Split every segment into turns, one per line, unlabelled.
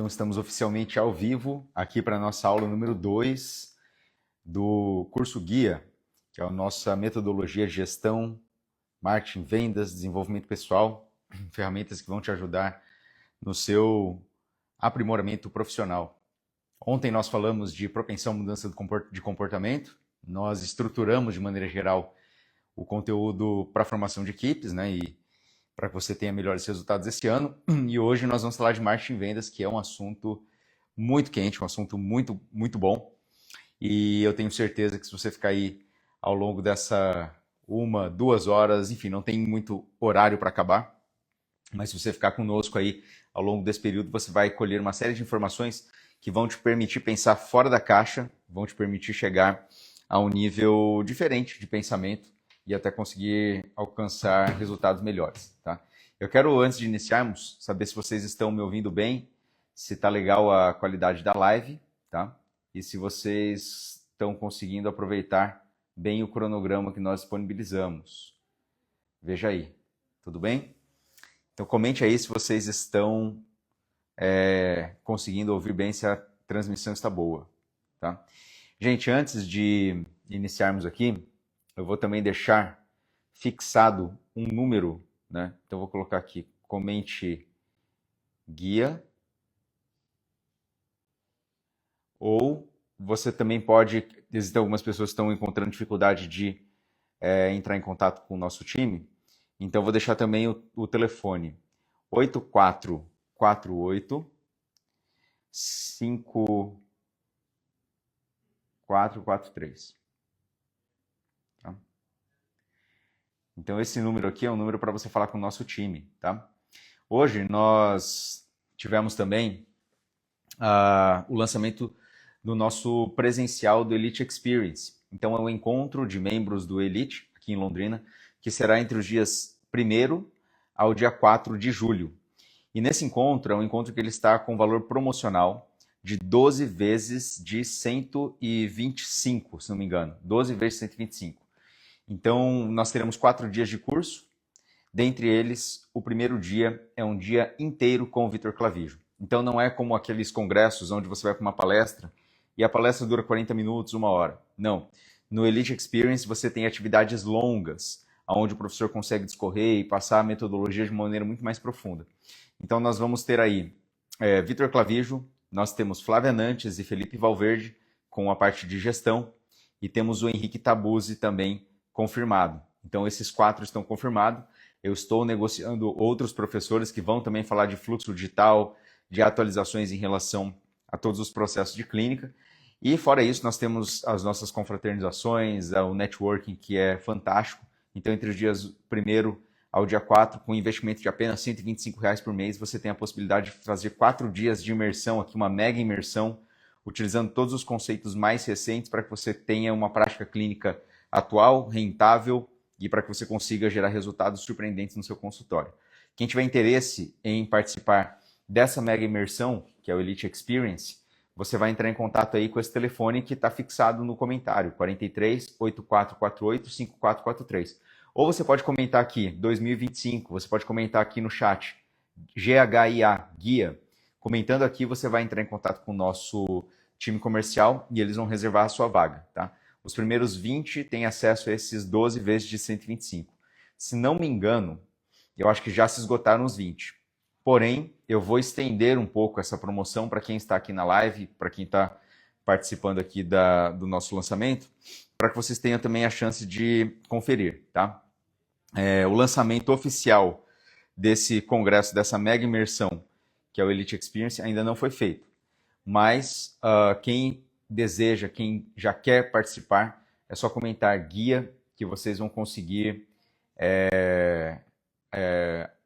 Então, estamos oficialmente ao vivo aqui para a nossa aula número 2 do curso Guia, que é a nossa metodologia de gestão, marketing, vendas, desenvolvimento pessoal, ferramentas que vão te ajudar no seu aprimoramento profissional. Ontem nós falamos de propensão à mudança de comportamento, nós estruturamos de maneira geral o conteúdo para a formação de equipes, né, e para que você tenha melhores resultados esse ano. E hoje nós vamos falar de marketing e vendas, que é um assunto muito quente, um assunto muito bom. E eu tenho certeza que se você ficar aí ao longo dessa 1, 2 horas, enfim, não tem muito horário para acabar, mas se você ficar conosco aí ao longo desse período, você vai colher uma série de informações que vão te permitir pensar fora da caixa, vão te permitir chegar a um nível diferente de pensamento e até conseguir alcançar resultados melhores, tá? Eu quero, antes de iniciarmos, saber se vocês estão me ouvindo bem, se está legal a qualidade da live, tá? E se vocês estão conseguindo aproveitar bem o cronograma que nós disponibilizamos. Veja aí, tudo bem? Então comente aí se vocês estão conseguindo ouvir bem, se a transmissão está boa, tá? Gente, antes de iniciarmos aqui, eu vou também deixar fixado um número, né? Então eu vou colocar aqui, comente guia, ou você também pode, existem algumas pessoas que estão encontrando dificuldade de entrar em contato com o nosso time, então eu vou deixar também o telefone 8448 5443. Tá? Então esse número aqui é um número para você falar com o nosso time, tá? Hoje nós tivemos também o lançamento do nosso presencial do Elite Experience. Então é um encontro de membros do Elite, aqui em Londrina, que será entre os dias 1º ao dia 4 de julho. E nesse encontro, é um encontro que ele está com valor promocional de 12 vezes de 125, se não me engano. 12 vezes 125. Então, nós teremos 4 dias de curso. Dentre eles, o primeiro dia é um dia inteiro com o Vitor Clavijo. Então, não é como aqueles congressos onde você vai para uma palestra e a palestra dura 40 minutos, 1 hora. Não. No Elite Experience, você tem atividades longas, onde o professor consegue discorrer e passar a metodologia de uma maneira muito mais profunda. Então, nós vamos ter aí Vitor Clavijo, nós temos Flávia Nantes e Felipe Valverde com a parte de gestão e temos o Henrique Tabuzzi também confirmado. Então, esses 4 estão confirmados. Eu estou negociando outros professores que vão também falar de fluxo digital, de atualizações em relação a todos os processos de clínica. E, fora isso, nós temos as nossas confraternizações, o networking, que é fantástico. Então, entre os dias 1º ao dia 4, com investimento de apenas R$ 125 por mês, você tem a possibilidade de fazer 4 dias de imersão, aqui uma mega imersão, utilizando todos os conceitos mais recentes para que você tenha uma prática clínica atual, rentável e para que você consiga gerar resultados surpreendentes no seu consultório. Quem tiver interesse em participar dessa mega imersão, que é o Elite Experience, você vai entrar em contato aí com esse telefone que está fixado no comentário, 43 8448 5443. Ou você pode comentar aqui, 2025, você pode comentar aqui no chat, GHIA, guia. Comentando aqui, você vai entrar em contato com o nosso time comercial e eles vão reservar a sua vaga, tá? Os primeiros 20 têm acesso a esses 12 vezes de 125. Se não me engano, eu acho que já se esgotaram os 20. Porém, eu vou estender um pouco essa promoção para quem está aqui na live, para quem está participando aqui do nosso lançamento, para que vocês tenham também a chance de conferir, tá? O lançamento oficial desse congresso, dessa mega imersão, que é o Elite Experience, ainda não foi feito. Mas quem deseja, quem já quer participar, é só comentar guia que vocês vão conseguir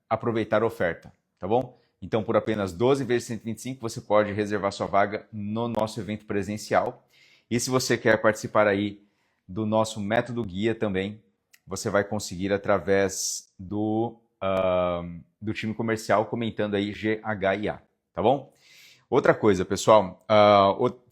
aproveitar a oferta, tá bom? Então, por apenas 12 vezes 125, você pode reservar sua vaga no nosso evento presencial. E se você quer participar aí do nosso método guia também, você vai conseguir através do time comercial comentando aí GHIA, tá bom? Outra coisa, pessoal,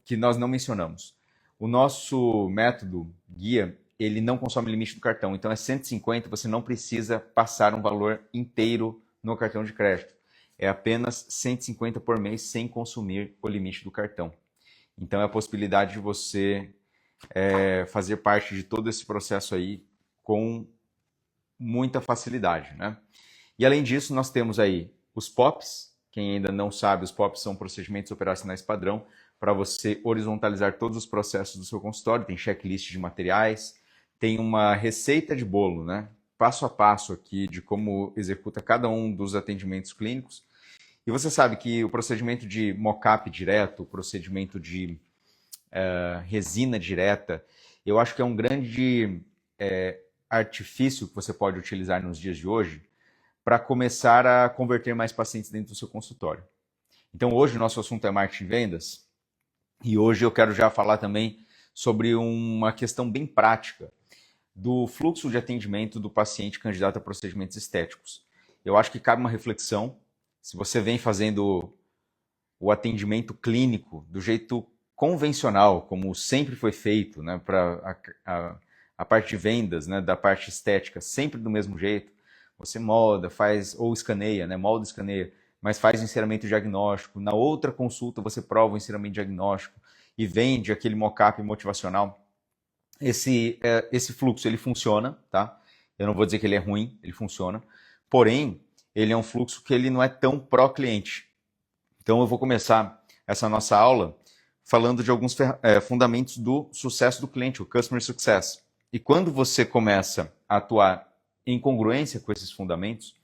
que nós não mencionamos. O nosso método guia, ele não consome limite do cartão. Então é 150, você não precisa passar um valor inteiro no cartão de crédito. é apenas 150 por mês sem consumir o limite do cartão. Então é a possibilidade de você fazer parte de todo esse processo aí com muita facilidade, né? E além disso, nós temos aí os POPs. Quem ainda não sabe, os POPs são procedimentos operacionais padrão para você horizontalizar todos os processos do seu consultório. Tem checklist de materiais, tem uma receita de bolo, né? Passo a passo aqui de como executa cada um dos atendimentos clínicos. E você sabe que o procedimento de mock-up direto, o procedimento de resina direta, eu acho que é um grande artifício que você pode utilizar nos dias de hoje para começar a converter mais pacientes dentro do seu consultório. Então hoje o nosso assunto é marketing e vendas, e hoje eu quero já falar também sobre uma questão bem prática do fluxo de atendimento do paciente candidato a procedimentos estéticos. Eu acho que cabe uma reflexão, se você vem fazendo o atendimento clínico do jeito convencional, como sempre foi feito, né, para a parte de vendas, né, da parte estética, sempre do mesmo jeito, você molda, faz, ou escaneia, né, molda, escaneia, mas faz o enceramento diagnóstico, na outra consulta você prova o enceramento diagnóstico e vende aquele mock-up motivacional. Esse fluxo, ele funciona, tá? Eu não vou dizer que ele é ruim, ele funciona, porém, ele é um fluxo que ele não é tão pró-cliente. Então eu vou começar essa nossa aula falando de alguns fundamentos do sucesso do cliente, o Customer Success. E quando você começa a atuar em congruência com esses fundamentos,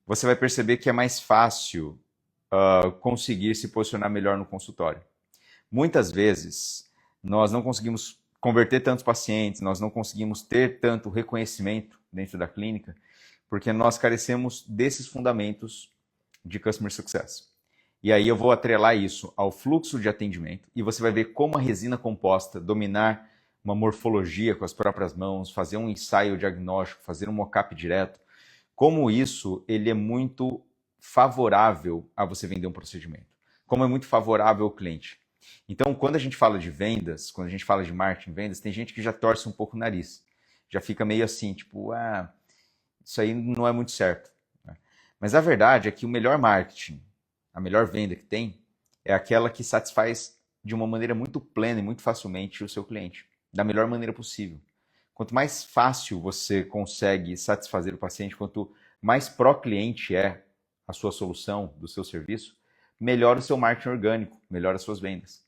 você vai perceber que é mais fácil conseguir se posicionar melhor no consultório. Muitas vezes, nós não conseguimos converter tantos pacientes, nós não conseguimos ter tanto reconhecimento dentro da clínica, porque nós carecemos desses fundamentos de Customer Success. E aí eu vou atrelar isso ao fluxo de atendimento e você vai ver como a resina composta, dominar uma morfologia com as próprias mãos, fazer um ensaio diagnóstico, fazer um mock-up direto, como isso ele é muito favorável a você vender um procedimento, como é muito favorável ao cliente. Então, quando a gente fala de vendas, quando a gente fala de marketing e vendas, tem gente que já torce um pouco o nariz, já fica meio assim, tipo, isso aí não é muito certo. Mas a verdade é que o melhor marketing, a melhor venda que tem, é aquela que satisfaz de uma maneira muito plena e muito facilmente o seu cliente, da melhor maneira possível. Quanto mais fácil você consegue satisfazer o paciente, quanto mais pró-cliente é a sua solução do seu serviço, melhor o seu marketing orgânico, melhor as suas vendas.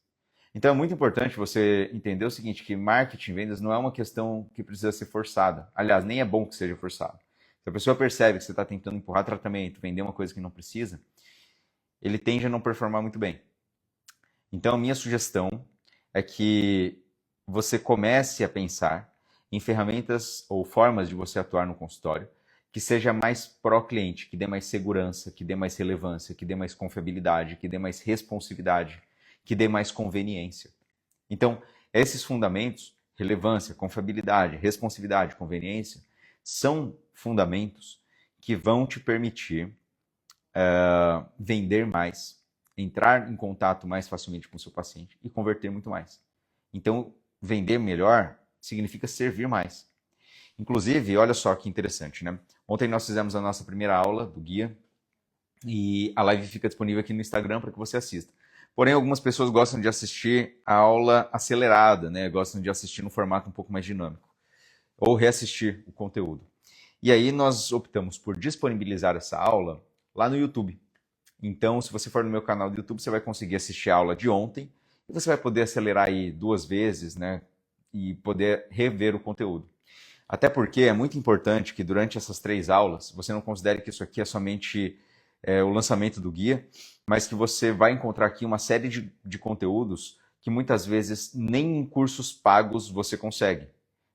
Então é muito importante você entender o seguinte, que marketing e vendas não é uma questão que precisa ser forçada. Aliás, nem é bom que seja forçado. Se a pessoa percebe que você está tentando empurrar tratamento, vender uma coisa que não precisa, ele tende a não performar muito bem. Então a minha sugestão é que você comece a pensar em ferramentas ou formas de você atuar no consultório que seja mais pró-cliente, que dê mais segurança, que dê mais relevância, que dê mais confiabilidade, que dê mais responsividade, que dê mais conveniência. Então, esses fundamentos, relevância, confiabilidade, responsividade, conveniência, são fundamentos que vão te permitir vender mais, entrar em contato mais facilmente com o seu paciente e converter muito mais. Então, vender melhor significa servir mais. Inclusive, olha só que interessante, né? Ontem nós fizemos a nossa primeira aula do guia e a live fica disponível aqui no Instagram para que você assista. Porém, algumas pessoas gostam de assistir a aula acelerada, né? Gostam de assistir no formato um pouco mais dinâmico ou reassistir o conteúdo. E aí nós optamos por disponibilizar essa aula lá no YouTube. Então, se você for no meu canal do YouTube, você vai conseguir assistir a aula de ontem e você vai poder acelerar aí 2 vezes, né? E poder rever o conteúdo. Até porque é muito importante que durante essas 3 aulas você não considere que isso aqui é somente o lançamento do guia, mas que você vai encontrar aqui uma série de conteúdos que muitas vezes nem em cursos pagos você consegue.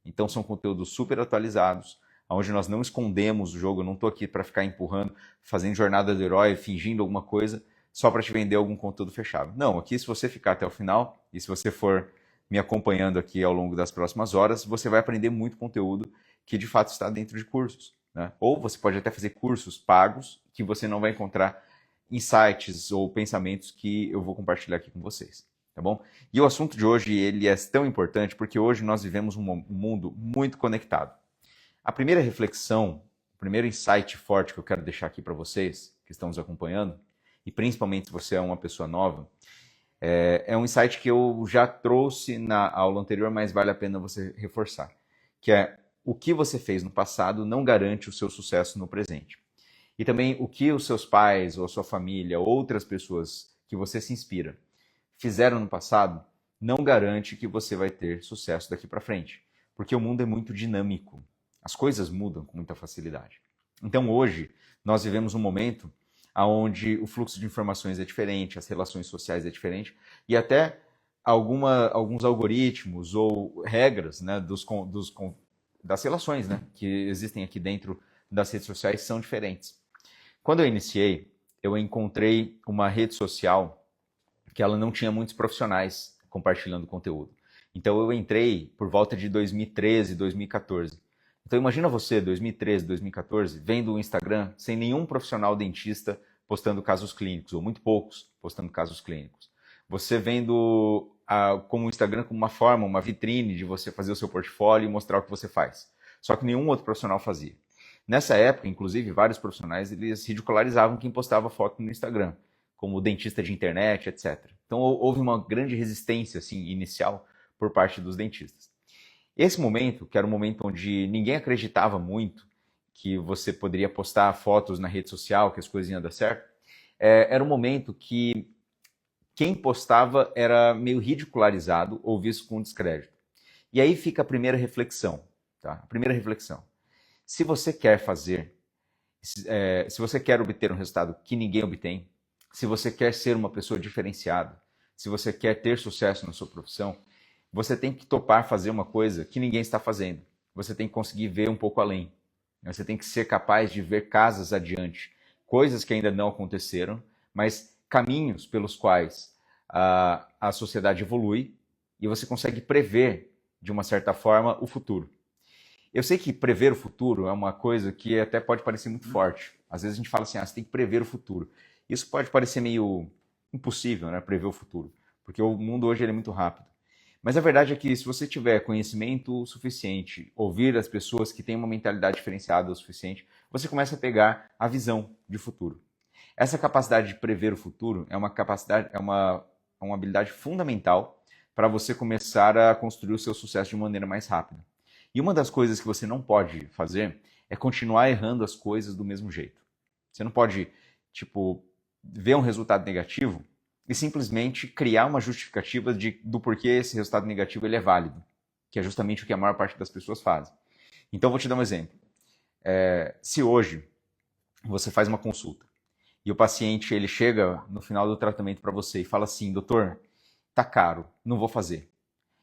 Então são conteúdos super atualizados, onde nós não escondemos o jogo, eu não estou aqui para ficar empurrando, fazendo jornada do herói, fingindo alguma coisa, só para te vender algum conteúdo fechado. Não, aqui se você ficar até o final, e se você for me acompanhando aqui ao longo das próximas horas, você vai aprender muito conteúdo que de fato está dentro de cursos, né? Ou você pode até fazer cursos pagos que você não vai encontrar insights ou pensamentos que eu vou compartilhar aqui com vocês, tá bom? E o assunto de hoje ele é tão importante porque hoje nós vivemos um mundo muito conectado. A primeira reflexão, o primeiro insight forte que eu quero deixar aqui para vocês que estão nos acompanhando, e principalmente se você é uma pessoa nova, é um insight que eu já trouxe na aula anterior, mas vale a pena você reforçar, que é o que você fez no passado não garante o seu sucesso no presente. E também o que os seus pais, ou a sua família, outras pessoas que você se inspira, fizeram no passado, não garante que você vai ter sucesso daqui para frente. Porque o mundo é muito dinâmico. As coisas mudam com muita facilidade. Então hoje, nós vivemos um momento onde o fluxo de informações é diferente, as relações sociais é diferente, e até alguns algoritmos ou regras, né, das relações, né, que existem aqui dentro das redes sociais são diferentes. Quando eu iniciei, eu encontrei uma rede social que ela não tinha muitos profissionais compartilhando conteúdo. Então eu entrei por volta de 2013, 2014. Então imagina você, 2013, 2014, vendo o Instagram sem nenhum profissional dentista postando casos clínicos, ou muito poucos postando casos clínicos. Você vendo como o Instagram como uma forma, uma vitrine de você fazer o seu portfólio e mostrar o que você faz. Só que nenhum outro profissional fazia. Nessa época, inclusive, vários profissionais eles ridicularizavam quem postava foto no Instagram, como dentista de internet, etc. Então houve uma grande resistência assim, inicial por parte dos dentistas. Esse momento, que era um momento onde ninguém acreditava muito que você poderia postar fotos na rede social, que as coisas iam dar certo, era um momento que quem postava era meio ridicularizado ou visto com descrédito. E aí fica a primeira reflexão. Tá? A primeira reflexão. Se você quer se você quer obter um resultado que ninguém obtém, se você quer ser uma pessoa diferenciada, se você quer ter sucesso na sua profissão, você tem que topar fazer uma coisa que ninguém está fazendo. Você tem que conseguir ver um pouco além. Você tem que ser capaz de ver casas adiante, coisas que ainda não aconteceram, mas caminhos pelos quais a sociedade evolui e você consegue prever, de uma certa forma, o futuro. Eu sei que prever o futuro é uma coisa que até pode parecer muito forte. Às vezes a gente fala assim, você tem que prever o futuro. Isso pode parecer meio impossível, né, prever o futuro, porque o mundo hoje ele é muito rápido. Mas a verdade é que se você tiver conhecimento suficiente, ouvir as pessoas que têm uma mentalidade diferenciada o suficiente, você começa a pegar a visão de futuro. Essa capacidade de prever o futuro é uma habilidade fundamental para você começar a construir o seu sucesso de maneira mais rápida. E uma das coisas que você não pode fazer é continuar errando as coisas do mesmo jeito. Você não pode, ver um resultado negativo e simplesmente criar uma justificativa do porquê esse resultado negativo ele é válido, que é justamente o que a maior parte das pessoas fazem. Então, vou te dar um exemplo. Se hoje você faz uma consulta e o paciente ele chega no final do tratamento para você e fala assim, doutor, tá caro, não vou fazer.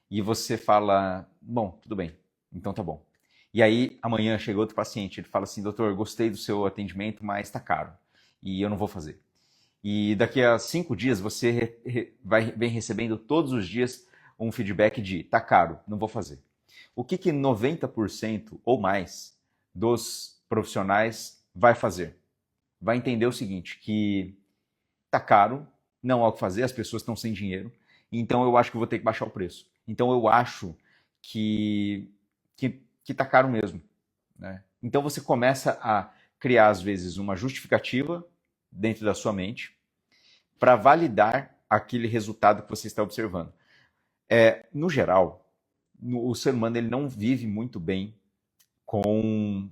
E você fala, bom, tudo bem, então tá bom. E aí, amanhã chega outro paciente, ele fala assim, doutor, gostei do seu atendimento, mas tá caro e eu não vou fazer. E daqui a 5 dias você vem recebendo todos os dias um feedback de tá caro, não vou fazer. O que 90% ou mais dos profissionais vai fazer? Vai entender o seguinte, que tá caro, não há o que fazer, as pessoas estão sem dinheiro, então eu acho que vou ter que baixar o preço. Então eu acho que tá caro mesmo. Né? Então você começa a criar, às vezes, uma justificativa dentro da sua mente para validar aquele resultado que você está observando. No geral, o ser humano ele não vive muito bem com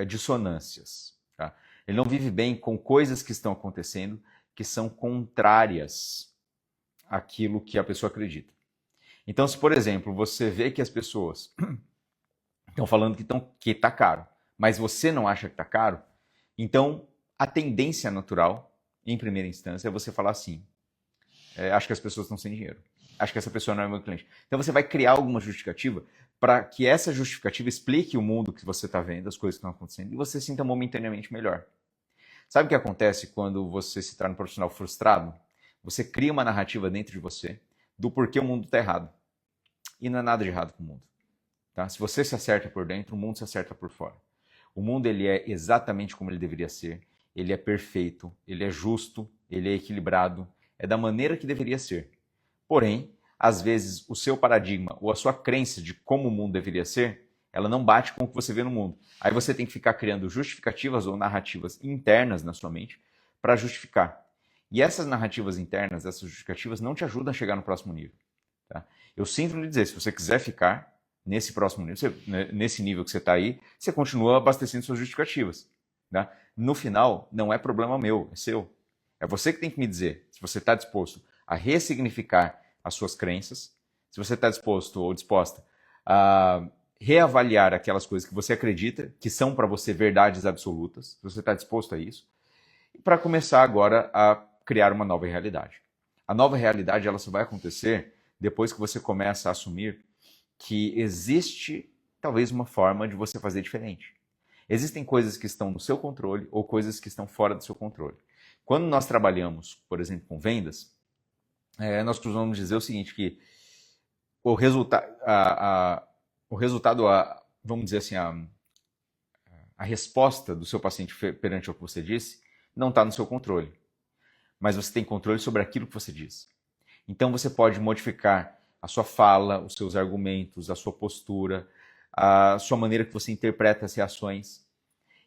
dissonâncias. Tá? Ele não vive bem com coisas que estão acontecendo que são contrárias àquilo que a pessoa acredita. Então, se, por exemplo, você vê que as pessoas estão falando que está caro, mas você não acha que está caro, então a tendência natural, em primeira instância, é você falar assim, acho que as pessoas estão sem dinheiro, acho que essa pessoa não é meu cliente. Então você vai criar alguma justificativa para que essa justificativa explique o mundo que você está vendo, as coisas que estão acontecendo, e você se sinta momentaneamente melhor. Sabe o que acontece quando você se torna um profissional frustrado? Você cria uma narrativa dentro de você do porquê o mundo está errado. E não é nada de errado com o mundo. Tá? Se você se acerta por dentro, o mundo se acerta por fora. O mundo ele é exatamente como ele deveria ser. Ele é perfeito, ele é justo, ele é equilibrado, é da maneira que deveria ser. Porém, às vezes, o seu paradigma ou a sua crença de como o mundo deveria ser, ela não bate com o que você vê no mundo. Aí você tem que ficar criando justificativas ou narrativas internas na sua mente para justificar. E essas narrativas internas, essas justificativas, não te ajudam a chegar no próximo nível. Tá? Eu sinto lhe dizer, se você quiser ficar nesse próximo nível, nesse nível que você está aí, você continua abastecendo suas justificativas. Tá? No final, não é problema meu, é seu. É você que tem que me dizer se você está disposto a ressignificar as suas crenças, se você está disposto ou disposta a reavaliar aquelas coisas que você acredita que são para você verdades absolutas, se você está disposto a isso, para começar agora a criar uma nova realidade. A nova realidade ela só vai acontecer depois que você começa a assumir que existe talvez uma forma de você fazer diferente. Existem coisas que estão no seu controle ou coisas que estão fora do seu controle. Quando nós trabalhamos, por exemplo, com vendas, nós costumamos dizer o seguinte, que o resultado, vamos dizer assim, a resposta do seu paciente perante o que você disse não está no seu controle. Mas você tem controle sobre aquilo que você diz. Então você pode modificar a sua fala, os seus argumentos, a sua postura, a sua maneira que você interpreta as reações.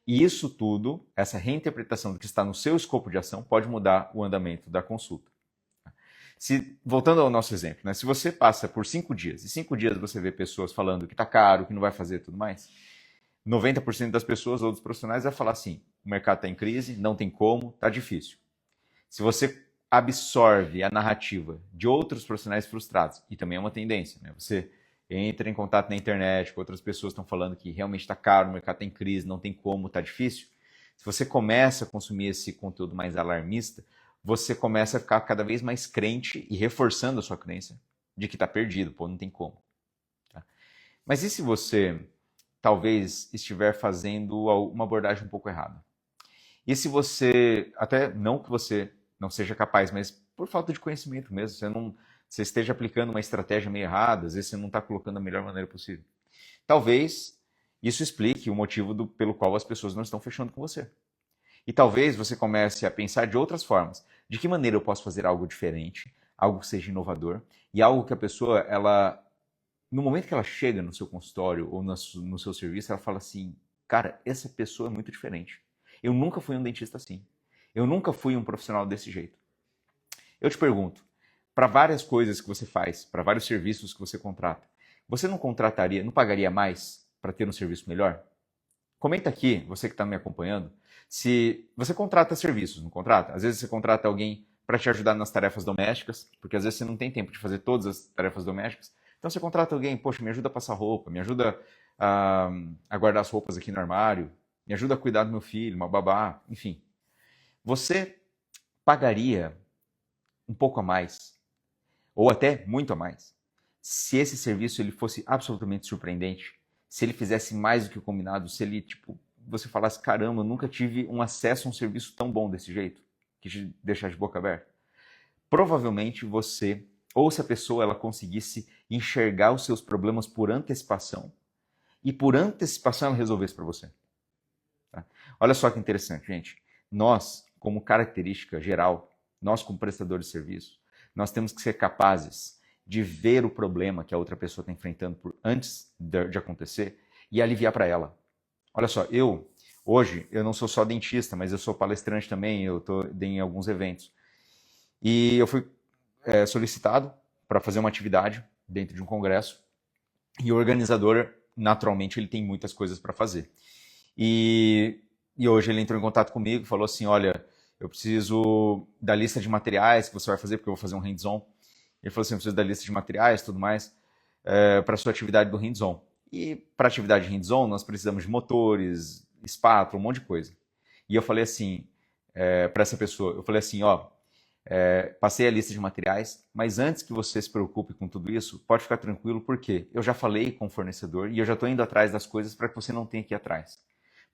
E isso tudo, essa reinterpretação do que está no seu escopo de ação, pode mudar o andamento da consulta. Voltando ao nosso exemplo, né? Se você passa por 5 dias, e 5 dias você vê pessoas falando que está caro, que não vai fazer tudo mais, 90% das pessoas ou dos profissionais vai falar assim, o mercado está em crise, não tem como, está difícil. Se você absorve a narrativa de outros profissionais frustrados, e também é uma tendência, né? Você entra em contato na internet com outras pessoas que estão falando que realmente está caro, o mercado está em crise, não tem como, está difícil. Se você começa a consumir esse conteúdo mais alarmista, você começa a ficar cada vez mais crente e reforçando a sua crença de que está perdido, pô, não tem como. Tá? Mas e se você talvez estiver fazendo uma abordagem um pouco errada? E se você, até não que você não seja capaz, mas por falta de conhecimento mesmo, você esteja aplicando uma estratégia meio errada, às vezes você não está colocando da melhor maneira possível. Talvez isso explique o motivo pelo qual as pessoas não estão fechando com você. E talvez você comece a pensar de outras formas. De que maneira eu posso fazer algo diferente, algo que seja inovador, e algo que a pessoa, no momento que ela chega no seu consultório ou no seu serviço, ela fala assim, cara, essa pessoa é muito diferente. Eu nunca fui um dentista assim. Eu nunca fui um profissional desse jeito. Eu te pergunto, para várias coisas que você faz, para vários serviços que você contrata, você não pagaria mais para ter um serviço melhor? Comenta aqui, você que está me acompanhando, se você contrata serviços, não contrata? Às vezes você contrata alguém para te ajudar nas tarefas domésticas, porque às vezes você não tem tempo de fazer todas as tarefas domésticas. Então você contrata alguém, poxa, me ajuda a passar roupa, me ajuda a guardar as roupas aqui no armário, me ajuda a cuidar do meu filho, uma babá, enfim. Você pagaria um pouco a mais, ou até muito a mais, se esse serviço ele fosse absolutamente surpreendente, se ele fizesse mais do que o combinado, se ele, você falasse, caramba, eu nunca tive um acesso a um serviço tão bom desse jeito, que te deixar de boca aberta. Provavelmente você, ou se a pessoa ela conseguisse enxergar os seus problemas por antecipação, e por antecipação ela resolvesse para você. Tá? Olha só que interessante, gente. Nós, como característica geral, nós como prestadores de serviço, nós temos que ser capazes de ver o problema que a outra pessoa está enfrentando antes de acontecer e aliviar para ela. Olha só, hoje, eu não sou só dentista, mas eu sou palestrante também, eu estou em alguns eventos. E eu fui solicitado para fazer uma atividade dentro de um congresso e o organizador, naturalmente, ele tem muitas coisas para fazer. E hoje ele entrou em contato comigo e falou assim, olha, eu preciso da lista de materiais que você vai fazer, porque eu vou fazer um hands-on. Ele falou assim, eu preciso da lista de materiais e tudo mais para a sua atividade do hands-on. E para a atividade hands-on, nós precisamos de motores, espátula, um monte de coisa. E eu falei assim, para essa pessoa, eu falei assim, passei a lista de materiais, mas antes que você se preocupe com tudo isso, pode ficar tranquilo, porque eu já falei com o fornecedor e eu já estou indo atrás das coisas para que você não tenha que ir atrás.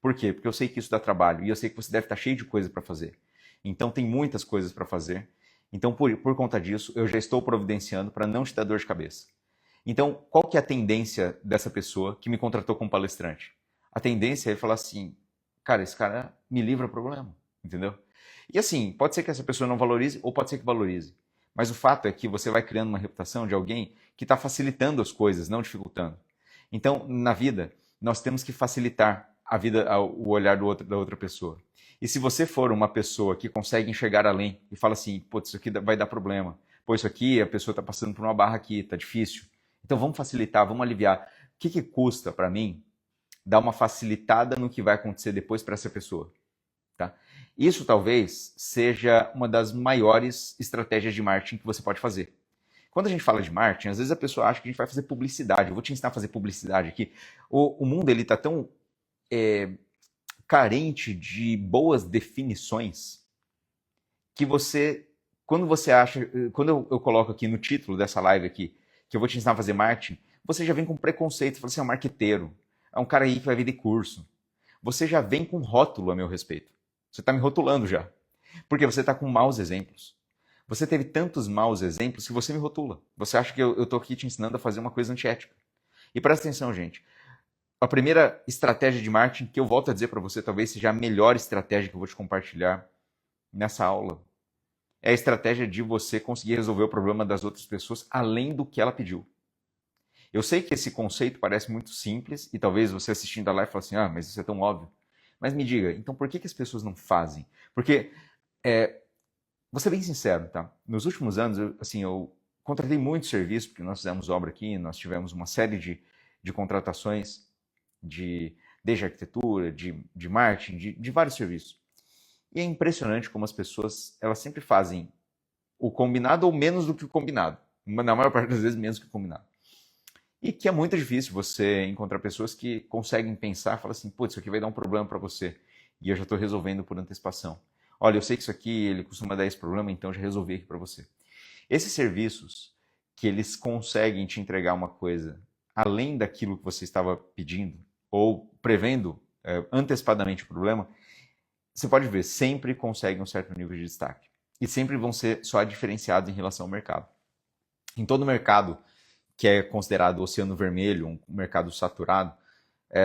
Por quê? Porque eu sei que isso dá trabalho e eu sei que você deve estar cheio de coisa para fazer. Então tem muitas coisas para fazer. Então por conta disso, eu já estou providenciando para não te dar dor de cabeça. Então, qual que é a tendência dessa pessoa que me contratou como palestrante? A tendência é falar assim, cara, esse cara me livra problema, entendeu? E assim, pode ser que essa pessoa não valorize ou pode ser que valorize. Mas o fato é que você vai criando uma reputação de alguém que está facilitando as coisas, não dificultando. Então, na vida, nós temos que facilitar a vida, o olhar da outra pessoa. E se você for uma pessoa que consegue enxergar além e fala assim, putz, isso aqui vai dar problema, pô, isso aqui a pessoa está passando por uma barra aqui, está difícil, então vamos facilitar, vamos aliviar. O que custa para mim dar uma facilitada no que vai acontecer depois para essa pessoa? Tá? Isso talvez seja uma das maiores estratégias de marketing que você pode fazer. Quando a gente fala de marketing, às vezes a pessoa acha que a gente vai fazer publicidade. Eu vou te ensinar a fazer publicidade aqui. O mundo ele está tão carente de boas definições que você, quando você acha, quando eu coloco aqui no título dessa live aqui, que eu vou te ensinar a fazer marketing, você já vem com preconceito, fala assim, é um marqueteiro, é um cara aí que vai vender curso. Você já vem com rótulo a meu respeito. Você está me rotulando já. Porque você está com maus exemplos. Você teve tantos maus exemplos que você me rotula. Você acha que eu estou aqui te ensinando a fazer uma coisa antiética. E presta atenção, gente. A primeira estratégia de marketing que eu volto a dizer para você, talvez seja a melhor estratégia que eu vou te compartilhar nessa aula, é a estratégia de você conseguir resolver o problema das outras pessoas além do que ela pediu. Eu sei que esse conceito parece muito simples e talvez você assistindo a live fale assim, mas isso é tão óbvio. Mas me diga, então por que as pessoas não fazem? Porque, vou ser bem sincero, tá? Nos últimos anos, eu contratei muito serviço, porque nós fizemos obra aqui, nós tivemos uma série de contratações desde arquitetura, de marketing, de vários serviços. E é impressionante como as pessoas, elas sempre fazem o combinado ou menos do que o combinado. Na maior parte das vezes, menos que o combinado. E que é muito difícil você encontrar pessoas que conseguem pensar e falar assim, putz, isso aqui vai dar um problema para você. E eu já estou resolvendo por antecipação. Olha, eu sei que isso aqui ele costuma dar esse problema, então eu já resolvi aqui para você. Esses serviços que eles conseguem te entregar uma coisa além daquilo que você estava pedindo ou prevendo antecipadamente o problema, você pode ver, sempre conseguem um certo nível de destaque. E sempre vão ser só diferenciados em relação ao mercado. Em todo mercado que é considerado oceano vermelho, um mercado saturado,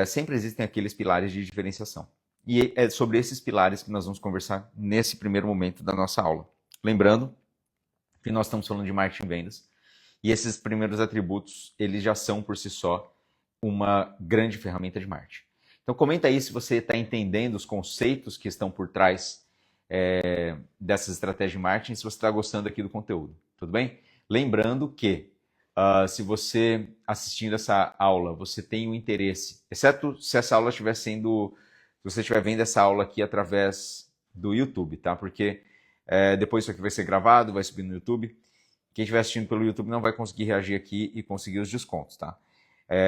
sempre existem aqueles pilares de diferenciação. E é sobre esses pilares que nós vamos conversar nesse primeiro momento da nossa aula. Lembrando que nós estamos falando de marketing e vendas, e esses primeiros atributos, eles já são por si só uma grande ferramenta de marketing. Então comenta aí se você está entendendo os conceitos que estão por trás dessas estratégias de marketing, se você está gostando aqui do conteúdo, tudo bem? Lembrando que se você assistindo essa aula, você tem um interesse, exceto se essa aula estiver sendo, se você estiver vendo essa aula aqui através do YouTube, tá? Porque depois isso aqui vai ser gravado, vai subir no YouTube. Quem estiver assistindo pelo YouTube não vai conseguir reagir aqui e conseguir os descontos, tá?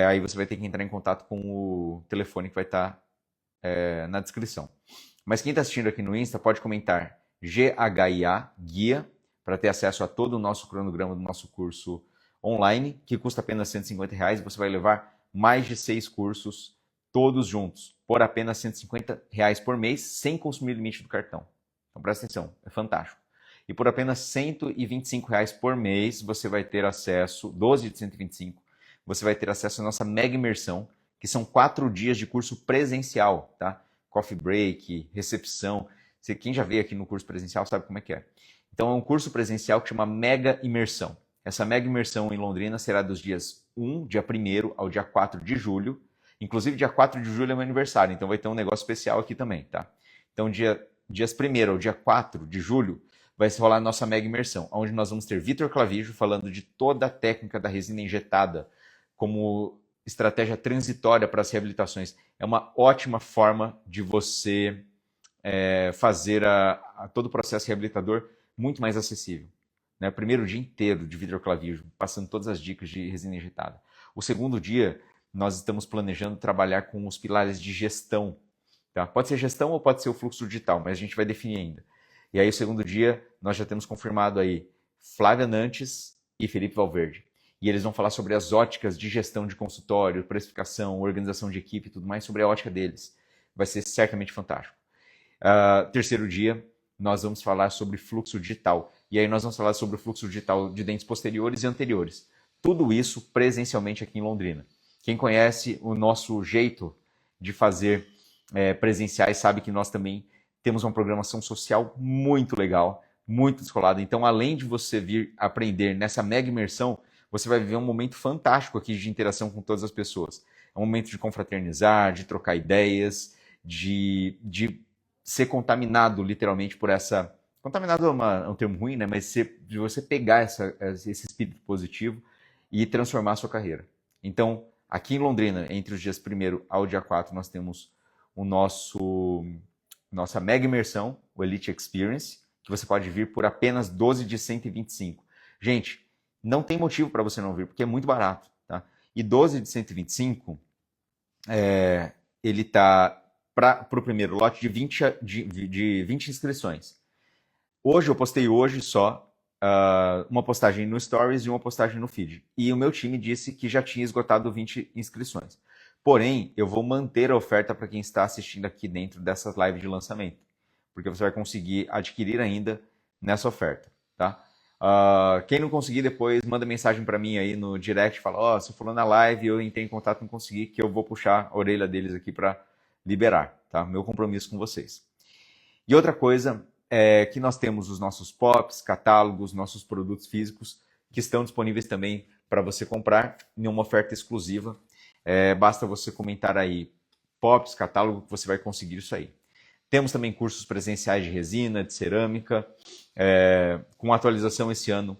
Aí você vai ter que entrar em contato com o telefone que vai estar na descrição. Mas quem está assistindo aqui no Insta pode comentar GHIA, guia, para ter acesso a todo o nosso cronograma do nosso curso online, que custa apenas R$150, e você vai levar mais de 6 cursos, todos juntos, por apenas R$150 por mês, sem consumir o limite do cartão. Então presta atenção, é fantástico. E por apenas R$125 por mês, você vai ter acesso, 12 de 125, você vai ter acesso à nossa mega imersão, que são 4 dias de curso presencial, tá? Coffee break, recepção. Quem já veio aqui no curso presencial sabe como é que é. Então é um curso presencial que chama Mega Imersão. Essa mega imersão em Londrina será dos dias 1 ao dia 4 de julho. Inclusive, dia 4 de julho é meu aniversário, então vai ter um negócio especial aqui também, tá? Então, dias 1º ao dia 4 de julho, vai se rolar a nossa mega imersão, onde nós vamos ter Vitor Clavijo falando de toda a técnica da resina injetada como estratégia transitória para as reabilitações. É uma ótima forma de você fazer todo o processo reabilitador muito mais acessível. Né? O primeiro dia inteiro de Vitor Clavijo, passando todas as dicas de resina injetada. O segundo dia, nós estamos planejando trabalhar com os pilares de gestão. Tá? Pode ser gestão ou pode ser o fluxo digital, mas a gente vai definir ainda. E aí, o segundo dia, nós já temos confirmado aí Flávia Nantes e Felipe Valverde. E eles vão falar sobre as óticas de gestão de consultório, precificação, organização de equipe e tudo mais, sobre a ótica deles. Vai ser certamente fantástico. Terceiro dia, nós vamos falar sobre fluxo digital. E aí nós vamos falar sobre o fluxo digital de dentes posteriores e anteriores. Tudo isso presencialmente aqui em Londrina. Quem conhece o nosso jeito de fazer presenciais sabe que nós também temos uma programação social muito legal, muito descolada. Então, além de você vir aprender nessa mega imersão, você vai viver um momento fantástico aqui de interação com todas as pessoas. É um momento de confraternizar, de trocar ideias, de ser contaminado literalmente por essa... Contaminado é um termo ruim, né? Mas de você pegar esse espírito positivo e transformar a sua carreira. Então, aqui em Londrina, entre os dias 1º ao dia 4, nós temos o nossa mega imersão, o Elite Experience, que você pode vir por apenas 12 de 125. Gente, não tem motivo para você não vir, porque é muito barato. Tá? E 12 de 125, ele está para o primeiro lote de 20 inscrições. Hoje eu postei só uma postagem no Stories e uma postagem no feed. E o meu time disse que já tinha esgotado 20 inscrições. Porém, eu vou manter a oferta para quem está assistindo aqui dentro dessas lives de lançamento. Porque você vai conseguir adquirir ainda nessa oferta. Tá? Quem não conseguir depois, manda mensagem para mim aí no direct. Fala, se for na live, eu entrei em contato e não consegui, que eu vou puxar a orelha deles aqui para liberar. Tá? Meu compromisso com vocês. E outra coisa é que nós temos os nossos POPs, catálogos, nossos produtos físicos, que estão disponíveis também para você comprar em uma oferta exclusiva. Basta você comentar aí POPs, catálogo, que você vai conseguir isso aí. Temos também cursos presenciais de resina, de cerâmica, com atualização esse ano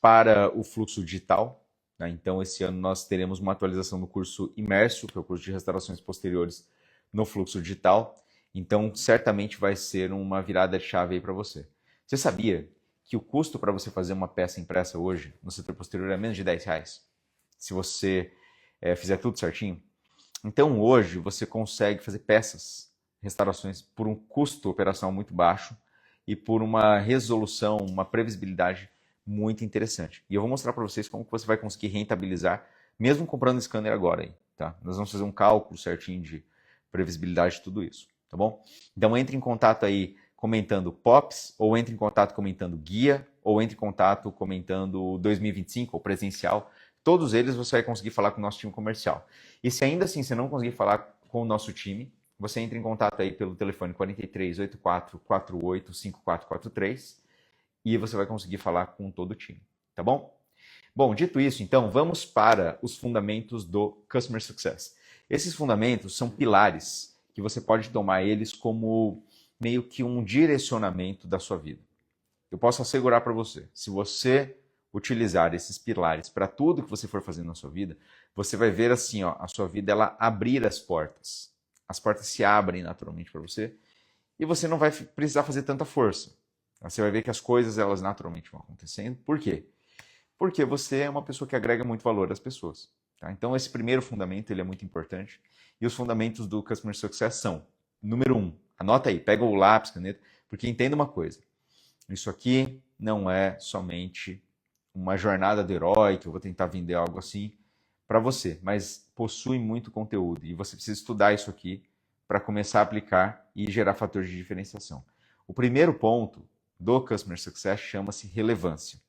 para o fluxo digital. Né? Então, esse ano nós teremos uma atualização no curso imerso, que é o curso de restaurações posteriores no fluxo digital. Então, certamente vai ser uma virada de chave aí para você. Você sabia que o custo para você fazer uma peça impressa hoje no setor posterior é menos de R$10? Se você fizer tudo certinho. Então, hoje, você consegue fazer peças, restaurações, por um custo operacional muito baixo e por uma resolução, uma previsibilidade muito interessante. E eu vou mostrar para vocês como que você vai conseguir rentabilizar, mesmo comprando o scanner agora. Aí, tá? Nós vamos fazer um cálculo certinho de previsibilidade de tudo isso. Tá bom? Então entre em contato aí comentando POPs, ou entre em contato comentando guia, ou entre em contato comentando 2025 ou presencial. Todos eles você vai conseguir falar com o nosso time comercial. E se ainda assim você não conseguir falar com o nosso time, você entra em contato aí pelo telefone 43 84 48 5443 e você vai conseguir falar com todo o time. Tá bom? Bom, dito isso, então, vamos para os fundamentos do Customer Success. Esses fundamentos são pilares que você pode tomar eles como meio que um direcionamento da sua vida. Eu posso assegurar para você, se você utilizar esses pilares para tudo que você for fazer na sua vida, você vai ver assim, a sua vida ela abrir as portas. As portas se abrem naturalmente para você e você não vai precisar fazer tanta força. Você vai ver que as coisas elas naturalmente vão acontecendo. Por quê? Porque você é uma pessoa que agrega muito valor às pessoas. Tá? Então esse primeiro fundamento ele é muito importante. E os fundamentos do Customer Success são, número 1, anota aí, pega o lápis, caneta, porque entenda uma coisa, isso aqui não é somente uma jornada do herói, que eu vou tentar vender algo assim para você, mas possui muito conteúdo e você precisa estudar isso aqui para começar a aplicar e gerar fatores de diferenciação. O primeiro ponto do Customer Success chama-se relevância.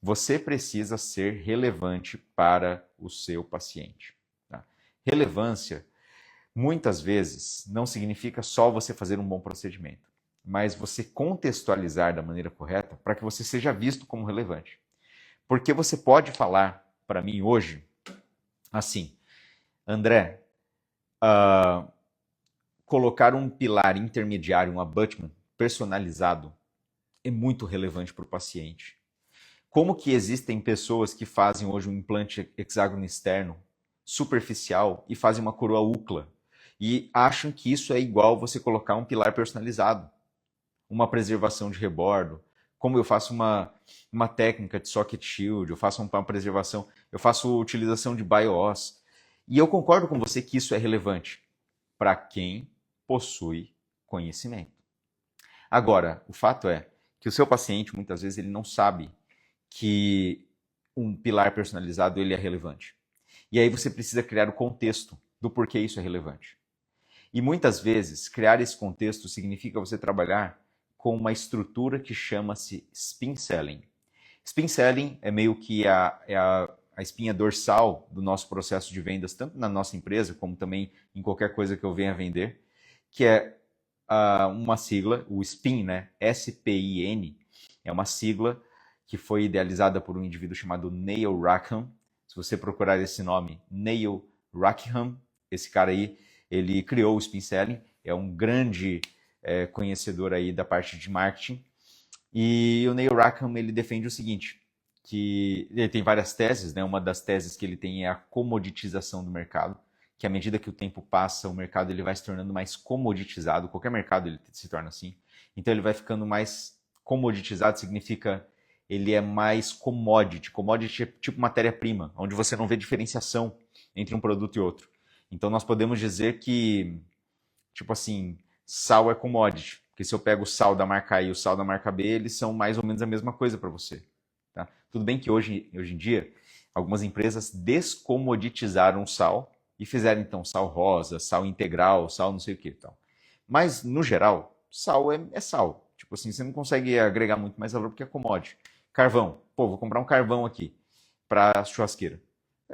Você precisa ser relevante para o seu paciente. Tá? Relevância muitas vezes não significa só você fazer um bom procedimento, mas você contextualizar da maneira correta para que você seja visto como relevante. Porque você pode falar para mim hoje assim, André, colocar um pilar intermediário, um abutment personalizado é muito relevante para o paciente. Como que existem pessoas que fazem hoje um implante hexágono externo superficial e fazem uma coroa UCLA e acham que isso é igual você colocar um pilar personalizado, uma preservação de rebordo, como eu faço uma técnica de socket shield, eu faço uma preservação, eu faço utilização de BIOS. E eu concordo com você que isso é relevante para quem possui conhecimento. Agora, o fato é que o seu paciente, muitas vezes, ele não sabe que um pilar personalizado ele é relevante. E aí você precisa criar o contexto do porquê isso é relevante. E muitas vezes, criar esse contexto significa você trabalhar com uma estrutura que chama-se spin selling. Spin selling é meio que a espinha dorsal do nosso processo de vendas, tanto na nossa empresa, como também em qualquer coisa que eu venha vender, que é uma sigla, o SPIN, né? S-P-I-N, é uma sigla que foi idealizada por um indivíduo chamado Neil Rackham. Se você procurar esse nome, Neil Rackham, esse cara aí, ele criou o Spin Selling, é um grande conhecedor aí da parte de marketing. E o Neil Rackham, ele defende o seguinte, que ele tem várias teses, né? Uma das teses que ele tem é a comoditização do mercado, que à medida que o tempo passa, o mercado ele vai se tornando mais comoditizado, qualquer mercado ele se torna assim. Então ele vai ficando mais comoditizado, significa ele é mais commodity. Commodity é tipo matéria-prima, onde você não vê diferenciação entre um produto e outro. Então nós podemos dizer que, tipo assim, sal é commodity. Porque se eu pego o sal da marca A e o sal da marca B, eles são mais ou menos a mesma coisa para você. Tá? Tudo bem que hoje em dia, algumas empresas descomoditizaram o sal e fizeram então sal rosa, sal integral, sal não sei o que. Tal. Mas, no geral, sal é sal. Tipo assim, você não consegue agregar muito mais valor porque é commodity. Carvão. Pô, vou comprar um carvão aqui para churrasqueira.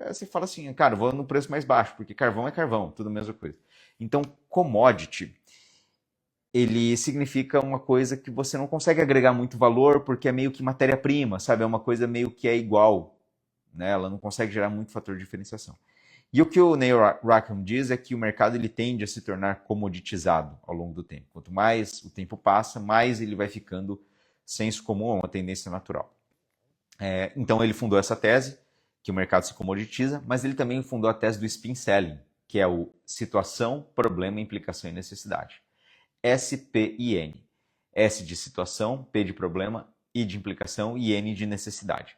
Você fala assim, cara, vou no preço mais baixo, porque carvão é carvão, tudo a mesma coisa. Então, commodity, ele significa uma coisa que você não consegue agregar muito valor porque é meio que matéria-prima, sabe? É uma coisa meio que é igual, né? Ela não consegue gerar muito fator de diferenciação. E o que o Neil Rackham diz é que o mercado ele tende a se tornar comoditizado ao longo do tempo. Quanto mais o tempo passa, mais ele vai ficando senso comum, é uma tendência natural. Então ele fundou essa tese, que o mercado se comoditiza, mas ele também fundou a tese do spin selling, que é o situação, problema, implicação e necessidade. SPIN. S de situação, P de problema, I de implicação e N de necessidade.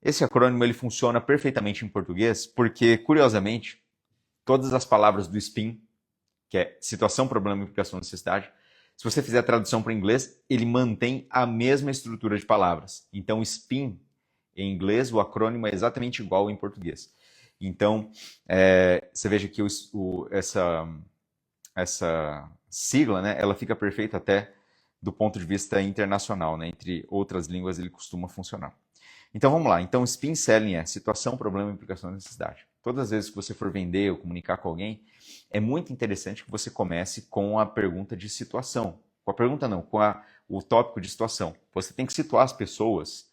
Esse acrônimo ele funciona perfeitamente em português porque, curiosamente, todas as palavras do SPIN, que é situação, problema, implicação e necessidade, se você fizer a tradução para o inglês, ele mantém a mesma estrutura de palavras. Então, SPIN, em inglês, o acrônimo é exatamente igual em português. Então, você veja que essa sigla, né, ela fica perfeita até do ponto de vista internacional, né, entre outras línguas ele costuma funcionar. Então vamos lá, então spin selling é situação, problema, implicação e necessidade. Todas as vezes que você for vender ou comunicar com alguém, é muito interessante que você comece com a pergunta de situação. Com a pergunta não, com o tópico de situação. Você tem que situar as pessoas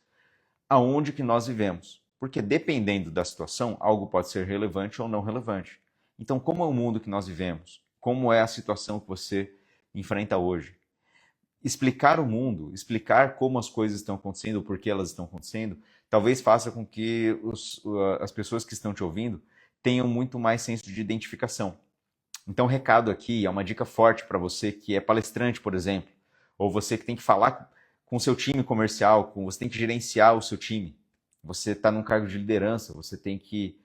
aonde que nós vivemos. Porque dependendo da situação, algo pode ser relevante ou não relevante. Então, como é o mundo que nós vivemos? Como é a situação que você enfrenta hoje? Explicar o mundo, explicar como as coisas estão acontecendo, por que elas estão acontecendo, talvez faça com que as pessoas que estão te ouvindo tenham muito mais senso de identificação. Então, recado aqui, é uma dica forte para você que é palestrante, por exemplo, ou você que tem que falar com o seu time comercial, você tem que gerenciar o seu time, você está num cargo de liderança, você tem que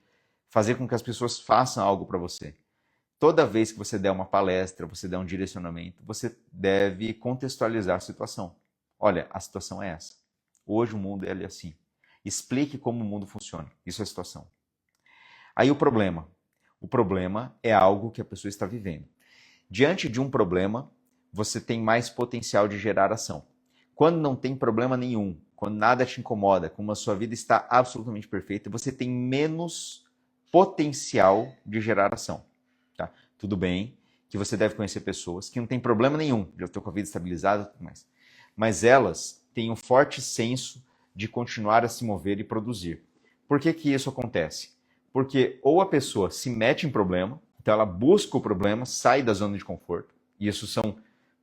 fazer com que as pessoas façam algo para você. Toda vez que você der uma palestra, você der um direcionamento, você deve contextualizar a situação. Olha, a situação é essa. Hoje o mundo é assim. Explique como o mundo funciona. Isso é a situação. Aí o problema. O problema é algo que a pessoa está vivendo. Diante de um problema, você tem mais potencial de gerar ação. Quando não tem problema nenhum, quando nada te incomoda, quando a sua vida está absolutamente perfeita, você tem menos potencial de gerar ação. Tá? Tudo bem que você deve conhecer pessoas que não têm problema nenhum, já estão com a vida estabilizada e tudo mais. Mas elas têm um forte senso de continuar a se mover e produzir. Por que que isso acontece? Porque ou a pessoa se mete em problema, então ela busca o problema, sai da zona de conforto, e isso são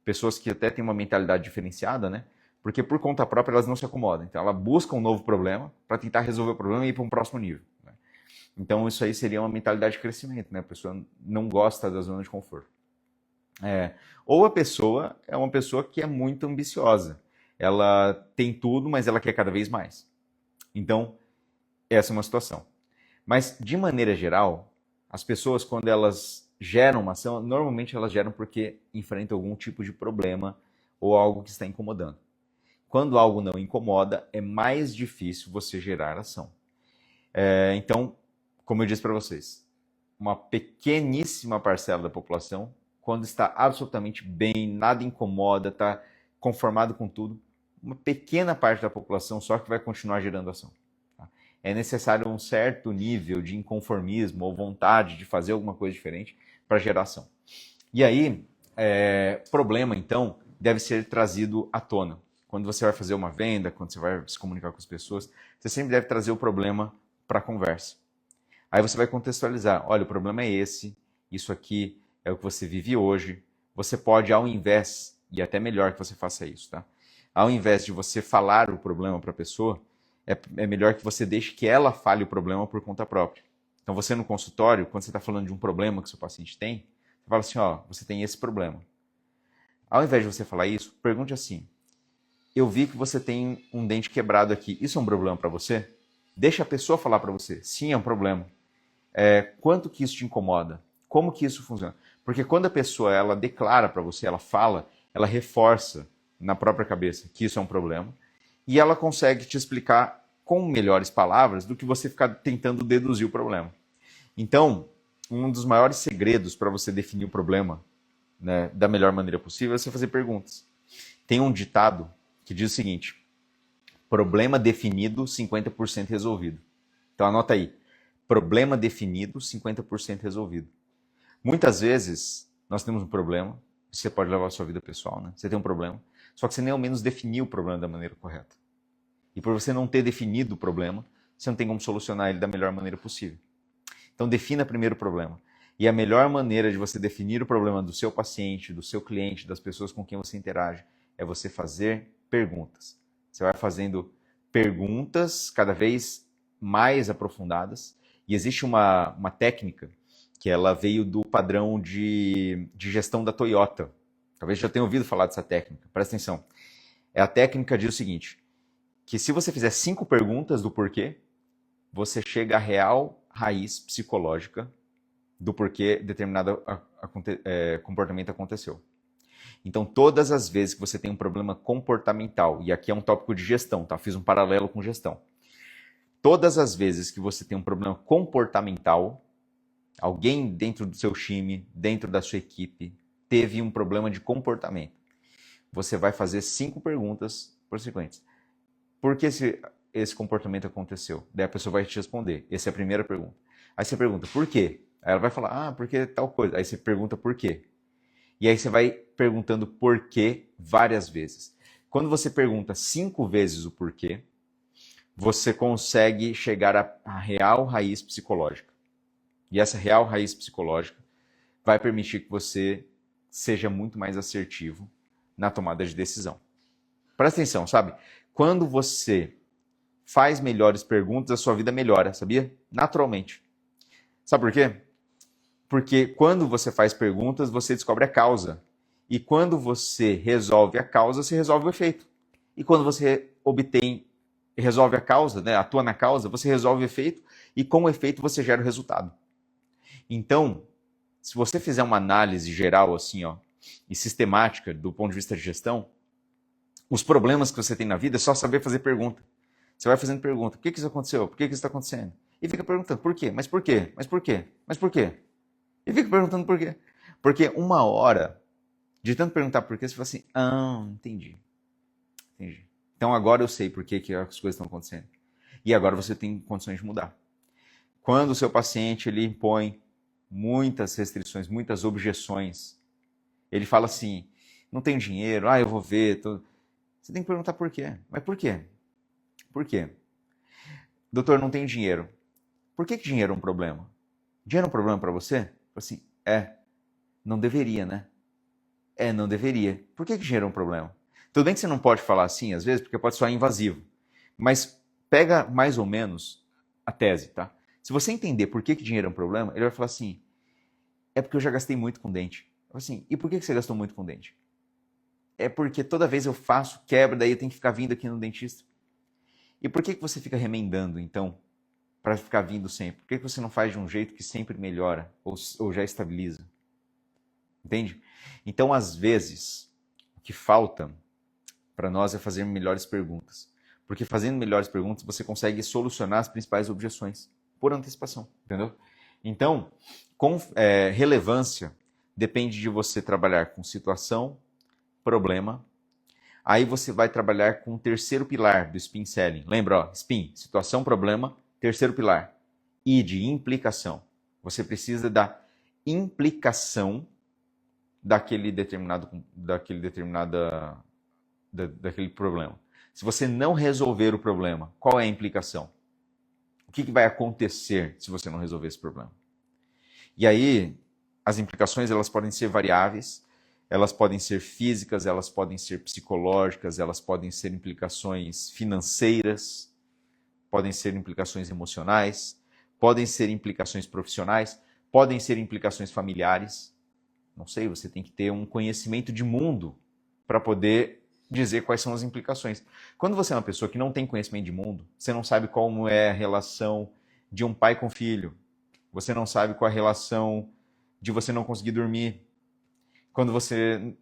pessoas que até têm uma mentalidade diferenciada, né? Porque por conta própria elas não se acomodam. Então ela busca um novo problema para tentar resolver o problema e ir para um próximo nível. Né? Então isso aí seria uma mentalidade de crescimento, né? A pessoa não gosta da zona de conforto. Ou a pessoa é uma pessoa que é muito ambiciosa. Ela tem tudo, mas ela quer cada vez mais. Então, essa é uma situação. Mas, de maneira geral, as pessoas, quando elas geram uma ação, normalmente elas geram porque enfrentam algum tipo de problema ou algo que está incomodando. Quando algo não incomoda, é mais difícil você gerar ação. Então, como eu disse para vocês, uma pequeníssima parcela da população, quando está absolutamente bem, nada incomoda, está conformado com tudo, uma pequena parte da população só que vai continuar gerando ação. Tá? É necessário um certo nível de inconformismo ou vontade de fazer alguma coisa diferente para gerar ação. E aí, problema, então, deve ser trazido à tona. Quando você vai fazer uma venda, quando você vai se comunicar com as pessoas, você sempre deve trazer o problema para a conversa. Aí você vai contextualizar, olha, o problema é esse, isso aqui é o que você vive hoje, você pode, ao invés, e é até melhor que você faça isso, tá? Ao invés de você falar o problema para a pessoa, é melhor que você deixe que ela fale o problema por conta própria. Então você no consultório, quando você está falando de um problema que o seu paciente tem, você fala assim, ó, você tem esse problema. Ao invés de você falar isso, pergunte assim, eu vi que você tem um dente quebrado aqui, isso é um problema para você? Deixa a pessoa falar para você, sim, é um problema. Quanto que isso te incomoda? Como que isso funciona? Porque quando a pessoa ela declara para você, ela fala, ela reforça na própria cabeça que isso é um problema e ela consegue te explicar com melhores palavras do que você ficar tentando deduzir o problema. Então, um dos maiores segredos para você definir o problema, né, da melhor maneira possível é você fazer perguntas. Tem um ditado que diz o seguinte, problema definido, 50% resolvido. Então anota aí, problema definido, 50% resolvido. Muitas vezes, nós temos um problema, você pode levar a sua vida pessoal, né? Você tem um problema, só que você nem ao menos definiu o problema da maneira correta. E por você não ter definido o problema, você não tem como solucionar ele da melhor maneira possível. Então defina primeiro o problema. E a melhor maneira de você definir o problema do seu paciente, do seu cliente, das pessoas com quem você interage, é você fazer perguntas. Você vai fazendo perguntas cada vez mais aprofundadas. E existe uma técnica que ela veio do padrão de gestão da Toyota. Talvez já tenha ouvido falar dessa técnica. Presta atenção. A técnica diz o seguinte, que se você fizer 5 perguntas do porquê, você chega à real raiz psicológica do porquê determinado comportamento aconteceu. Então, todas as vezes que você tem um problema comportamental, e aqui é um tópico de gestão, tá? Fiz um paralelo com gestão. Todas as vezes que você tem um problema comportamental, alguém dentro do seu time, dentro da sua equipe, teve um problema de comportamento. Você vai fazer 5 perguntas consequentes. Por que esse comportamento aconteceu? Daí a pessoa vai te responder. Essa é a primeira pergunta. Aí você pergunta, por quê? Aí ela vai falar, porque tal coisa. Aí você pergunta por quê. E aí você vai perguntando por quê várias vezes. Quando você pergunta 5 vezes o porquê, você consegue chegar à real raiz psicológica. E essa real raiz psicológica vai permitir que você seja muito mais assertivo na tomada de decisão. Presta atenção, sabe? Quando você faz melhores perguntas, a sua vida melhora, sabia? Naturalmente. Sabe por quê? Porque quando você faz perguntas, você descobre a causa. E quando você resolve a causa, você resolve o efeito. E quando você resolve a causa, né, atua na causa, você resolve o efeito e com o efeito você gera o resultado. Então, se você fizer uma análise geral assim, ó, e sistemática do ponto de vista de gestão, os problemas que você tem na vida é só saber fazer pergunta. Você vai fazendo pergunta, por que isso aconteceu? Por que isso está acontecendo? E fica perguntando, por quê? Mas por quê? Mas por quê? Mas por quê? E fica perguntando por quê. Porque uma hora, de tanto perguntar por quê, você fala assim, entendi. Então agora eu sei por que as coisas estão acontecendo. E agora você tem condições de mudar. Quando o seu paciente ele impõe muitas restrições, muitas objeções, ele fala assim, não tenho dinheiro, eu vou ver. Você tem que perguntar por quê. Mas por quê? Por quê? Doutor, não tenho dinheiro. Por que dinheiro é um problema? Dinheiro é um problema para você? Assim, não deveria, né? Não deveria. Por que dinheiro é um problema? Tudo bem que você não pode falar assim, às vezes, porque pode soar invasivo. Mas pega mais ou menos a tese, tá? Se você entender por que dinheiro é um problema, ele vai falar assim, é porque eu já gastei muito com dente. Assim, e por que você gastou muito com dente? É porque toda vez eu faço, quebra, daí eu tenho que ficar vindo aqui no dentista. E por que você fica remendando, então, para ficar vindo sempre? Por que você não faz de um jeito que sempre melhora ou já estabiliza? Entende? Então, às vezes, o que falta para nós é fazer melhores perguntas. Porque fazendo melhores perguntas, você consegue solucionar as principais objeções por antecipação, entendeu? Então, relevância depende de você trabalhar com situação, problema. Aí você vai trabalhar com o terceiro pilar do Spin Selling. Lembra, ó, Spin, situação, problema, terceiro pilar. I de implicação. Você precisa da implicação daquele problema. Se você não resolver o problema, qual é a implicação? O que vai acontecer se você não resolver esse problema? E aí, as implicações elas podem ser variáveis. Elas podem ser físicas, elas podem ser psicológicas, elas podem ser implicações financeiras, podem ser implicações emocionais, podem ser implicações profissionais, podem ser implicações familiares. Não sei, você tem que ter um conhecimento de mundo para poder dizer quais são as implicações. Quando você é uma pessoa que não tem conhecimento de mundo, você não sabe como é a relação de um pai com filho, você não sabe qual é a relação de você não conseguir dormir, quando você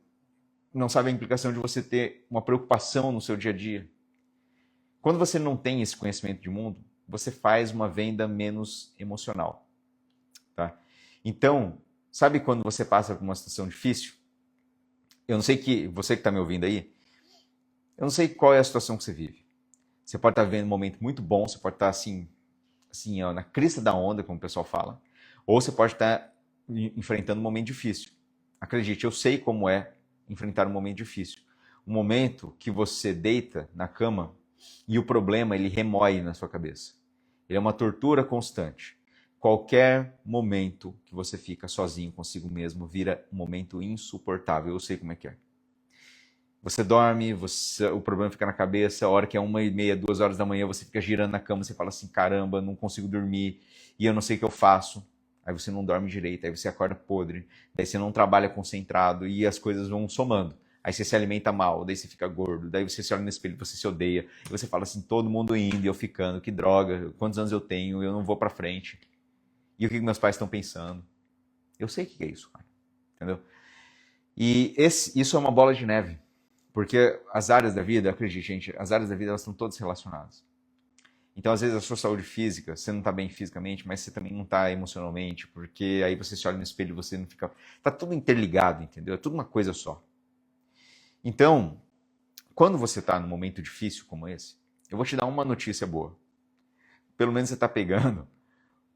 não sabe a implicação de você ter uma preocupação no seu dia a dia. Quando você não tem esse conhecimento de mundo, você faz uma venda menos emocional. Tá? Então, sabe quando você passa por uma situação difícil? Eu não sei que você que está me ouvindo aí, eu não sei qual é a situação que você vive. Você pode estar vivendo um momento muito bom, você pode estar assim ó, na crista da onda, como o pessoal fala, ou você pode estar enfrentando um momento difícil. Acredite, eu sei como é enfrentar um momento difícil. Um momento que você deita na cama e o problema ele remói na sua cabeça. Ele é uma tortura constante. Qualquer momento que você fica sozinho consigo mesmo vira um momento insuportável. Eu sei como é que é. Você dorme, o problema fica na cabeça, a hora que é 1h30, 2 horas da manhã, você fica girando na cama, você fala assim, caramba, não consigo dormir, e eu não sei o que eu faço. Aí você não dorme direito, aí você acorda podre, daí você não trabalha concentrado, e as coisas vão somando. Aí você se alimenta mal, daí você fica gordo, daí você se olha no espelho, você se odeia, e você fala assim, todo mundo indo e eu ficando, que droga, quantos anos eu tenho, eu não vou pra frente. E o que meus pais estão pensando? Eu sei o que é isso, cara. Entendeu? E isso é uma bola de neve. Porque as áreas da vida, acredite, gente, as áreas da vida elas estão todas relacionadas. Então, às vezes, a sua saúde física, você não está bem fisicamente, mas você também não está emocionalmente, porque aí você se olha no espelho e você não fica... Está tudo interligado, entendeu? É tudo uma coisa só. Então, quando você está num momento difícil como esse, eu vou te dar uma notícia boa. Pelo menos você está pegando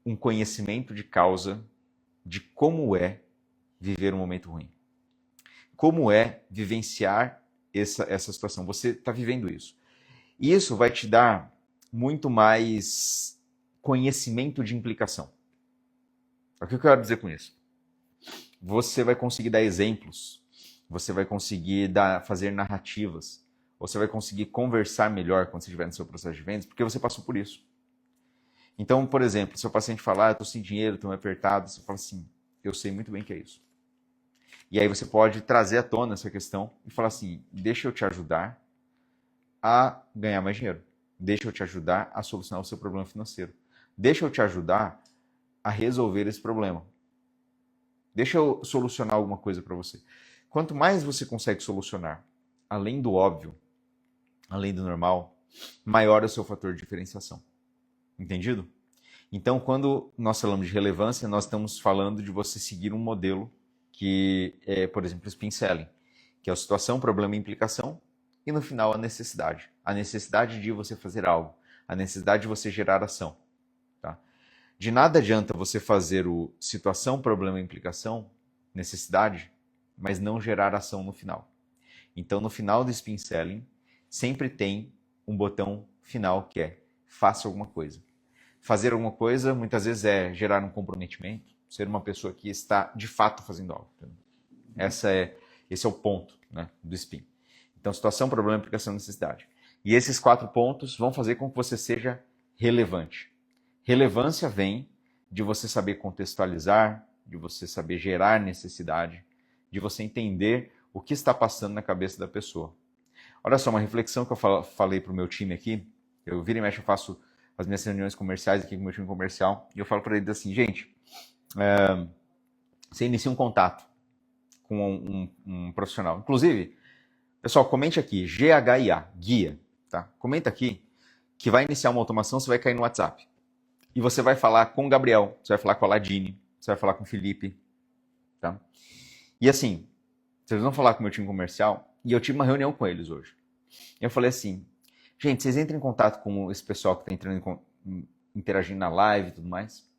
um conhecimento de causa de como é viver um momento ruim. Como é vivenciar essa situação. Você está vivendo isso. E isso vai te dar muito mais conhecimento de implicação. O que eu quero dizer com isso? Você vai conseguir dar exemplos, você vai conseguir fazer narrativas, você vai conseguir conversar melhor quando você estiver no seu processo de vendas, porque você passou por isso. Então, por exemplo, se o paciente falar, eu estou sem dinheiro, estou apertado, você fala assim, eu sei muito bem o que é isso. E aí você pode trazer à tona essa questão e falar assim, deixa eu te ajudar a ganhar mais dinheiro. Deixa eu te ajudar a solucionar o seu problema financeiro. Deixa eu te ajudar a resolver esse problema. Deixa eu solucionar alguma coisa para você. Quanto mais você consegue solucionar, além do óbvio, além do normal, maior é o seu fator de diferenciação. Entendido? Então, quando nós falamos de relevância, nós estamos falando de você seguir um modelo que é, por exemplo, o spin selling, que é a situação, problema e implicação, e no final a necessidade. A necessidade de você fazer algo, a necessidade de você gerar ação. Tá? De nada adianta você fazer o situação, problema e implicação, necessidade, mas não gerar ação no final. Então, no final do spin selling, sempre tem um botão final que é faça alguma coisa. Fazer alguma coisa, muitas vezes, é gerar um comprometimento, ser uma pessoa que está, de fato, fazendo algo. Esse é o ponto, né, do spin. Então, situação, problema, implicação, necessidade. E esses 4 pontos vão fazer com que você seja relevante. Relevância vem de você saber contextualizar, de você saber gerar necessidade, de você entender o que está passando na cabeça da pessoa. Olha só, uma reflexão que eu falei para o meu time aqui, eu vira e mexe, eu faço as minhas reuniões comerciais aqui com o meu time comercial, e eu falo para eles assim, gente, você inicia um contato com um profissional. Inclusive, pessoal, comente aqui, GHIA, guia, tá? Comenta aqui que vai iniciar uma automação, você vai cair no WhatsApp. E você vai falar com o Gabriel, você vai falar com a Ladine, você vai falar com o Felipe, tá? E assim, vocês vão falar com o meu time comercial, e eu tive uma reunião com eles hoje. E eu falei assim, gente, vocês entrem em contato com esse pessoal que está entrando, interagindo na live e tudo mais.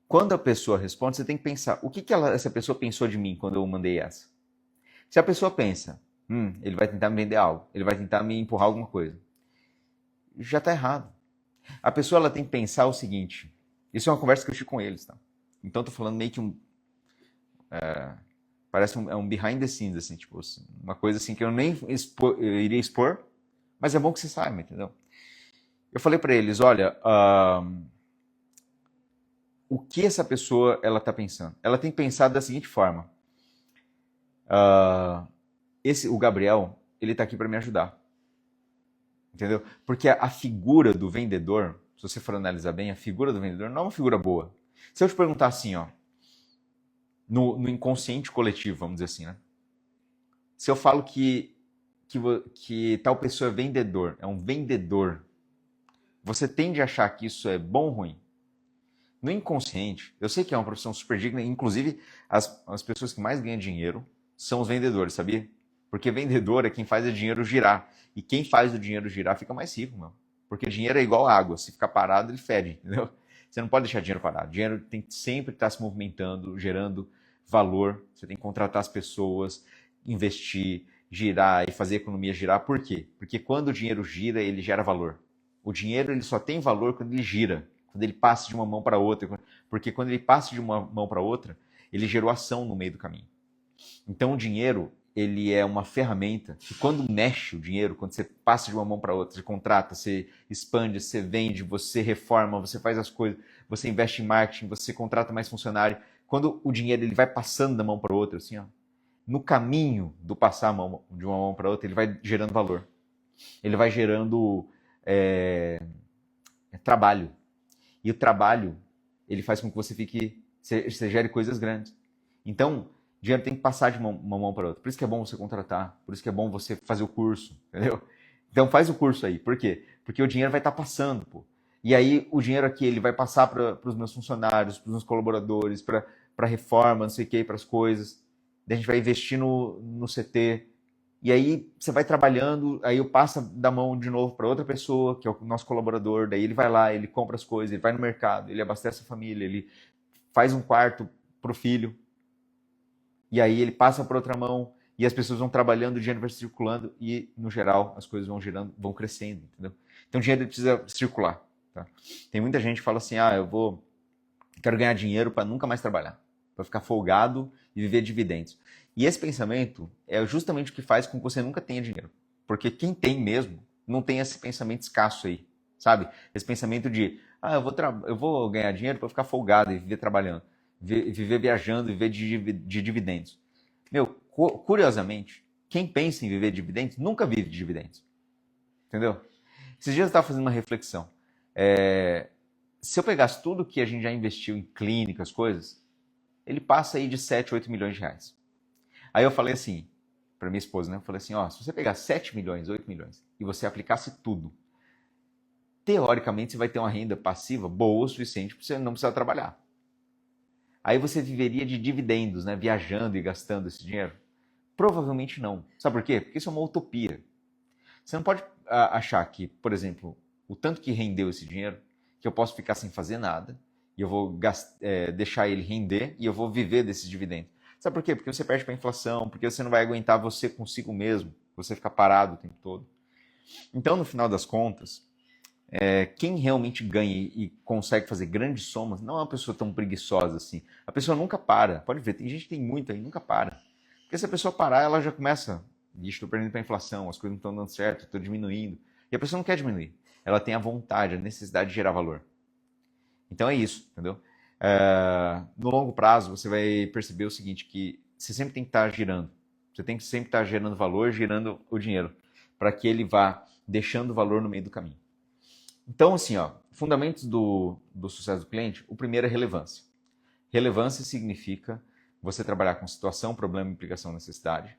Quando a pessoa responde, você tem que pensar, o que essa pessoa pensou de mim quando eu mandei essa? Se a pessoa pensa, ele vai tentar me vender algo, ele vai tentar me empurrar alguma coisa, já está errado. A pessoa ela tem que pensar o seguinte, isso é uma conversa que eu tive com eles, tá? Então estou falando meio que Parece é um behind the scenes, assim, tipo, uma coisa assim que eu nem eu iria expor, mas é bom que você saiba, entendeu? Eu falei para eles, olha, o que essa pessoa ela tá pensando? Ela tem pensado da seguinte forma, o Gabriel, ele tá aqui para me ajudar, entendeu? Porque a figura do vendedor, se você for analisar bem, a figura do vendedor não é uma figura boa. Se eu te perguntar assim, ó, no inconsciente coletivo, vamos dizer assim, né? Se eu falo que tal pessoa é vendedor, é um vendedor, você tende a achar que isso é bom ou ruim? No inconsciente, eu sei que é uma profissão super digna, inclusive as pessoas que mais ganham dinheiro são os vendedores, sabia? Porque vendedor é quem faz o dinheiro girar. E quem faz o dinheiro girar fica mais rico, meu. Porque dinheiro é igual água, se ficar parado ele fede, entendeu? Você não pode deixar dinheiro parado. Dinheiro tem que sempre estar se movimentando, gerando valor. Você tem que contratar as pessoas, investir, girar e fazer a economia girar. Por quê? Porque quando o dinheiro gira, ele gera valor. O dinheiro ele só tem valor quando ele gira, quando ele passa de uma mão para outra. Porque quando ele passa de uma mão para outra, ele gerou ação no meio do caminho. Então o dinheiro, ele é uma ferramenta que quando mexe o dinheiro, quando você passa de uma mão para outra, você contrata, você expande, você vende, você reforma, você faz as coisas, você investe em marketing, você contrata mais funcionário. Quando o dinheiro ele vai passando da mão para outra, assim, ó, no caminho do passar a mão, de uma mão para outra, ele vai gerando valor. Ele vai gerando trabalho. E o trabalho, ele faz com que você gere coisas grandes. Então, dinheiro tem que passar de uma mão para outra. Por isso que é bom você contratar, por isso que é bom você fazer o curso, entendeu? Então faz o curso aí. Por quê? Porque o dinheiro vai estar passando, pô. E aí o dinheiro aqui ele vai passar para os meus funcionários, para os meus colaboradores, para reforma, não sei o que, para as coisas. Daí a gente vai investir no CT. E aí você vai trabalhando, aí eu passo da mão de novo para outra pessoa, que é o nosso colaborador, daí ele vai lá, ele compra as coisas, ele vai no mercado, ele abastece a família, ele faz um quarto pro filho, e aí ele passa para outra mão, e as pessoas vão trabalhando, o dinheiro vai circulando, e no geral as coisas vão girando, vão crescendo, entendeu? Então o dinheiro precisa circular. Tá? Tem muita gente que fala assim, quero ganhar dinheiro para nunca mais trabalhar, para ficar folgado e viver dividendos. E esse pensamento é justamente o que faz com que você nunca tenha dinheiro. Porque quem tem mesmo, não tem esse pensamento escasso aí, sabe? Esse pensamento de, eu vou ganhar dinheiro para ficar folgado e viver trabalhando, viver viajando, viver de dividendos. Meu, curiosamente, quem pensa em viver de dividendos nunca vive de dividendos. Entendeu? Esses dias eu estava fazendo uma reflexão. Se eu pegasse tudo que a gente já investiu em clínicas, coisas, ele passa aí de 7, 8 milhões de reais. Aí eu falei assim, para minha esposa, né? Eu falei assim, se você pegar 7 milhões, 8 milhões e você aplicasse tudo, teoricamente você vai ter uma renda passiva boa o suficiente para você não precisar trabalhar. Aí você viveria de dividendos, né? Viajando e gastando esse dinheiro? Provavelmente não. Sabe por quê? Porque isso é uma utopia. Você não pode achar que, por exemplo, o tanto que rendeu esse dinheiro, que eu posso ficar sem fazer nada, e eu vou deixar ele render e eu vou viver desses dividendos. Sabe por quê? Porque você perde para a inflação, porque você não vai aguentar você consigo mesmo, você ficar parado o tempo todo. Então, no final das contas, quem realmente ganha e consegue fazer grandes somas não é uma pessoa tão preguiçosa assim. A pessoa nunca para. Pode ver, tem gente que tem muito aí, nunca para. Porque se a pessoa parar, ela já começa, estou perdendo para a inflação, as coisas não estão dando certo, estou diminuindo. E a pessoa não quer diminuir. Ela tem a vontade, a necessidade de gerar valor. Então é isso, entendeu? No longo prazo, você vai perceber o seguinte, que você sempre tem que estar girando. Você tem que sempre estar gerando valor, girando o dinheiro, para que ele vá deixando valor no meio do caminho. Então, assim, fundamentos do sucesso do cliente, o primeiro é relevância. Relevância significa você trabalhar com situação, problema, implicação, necessidade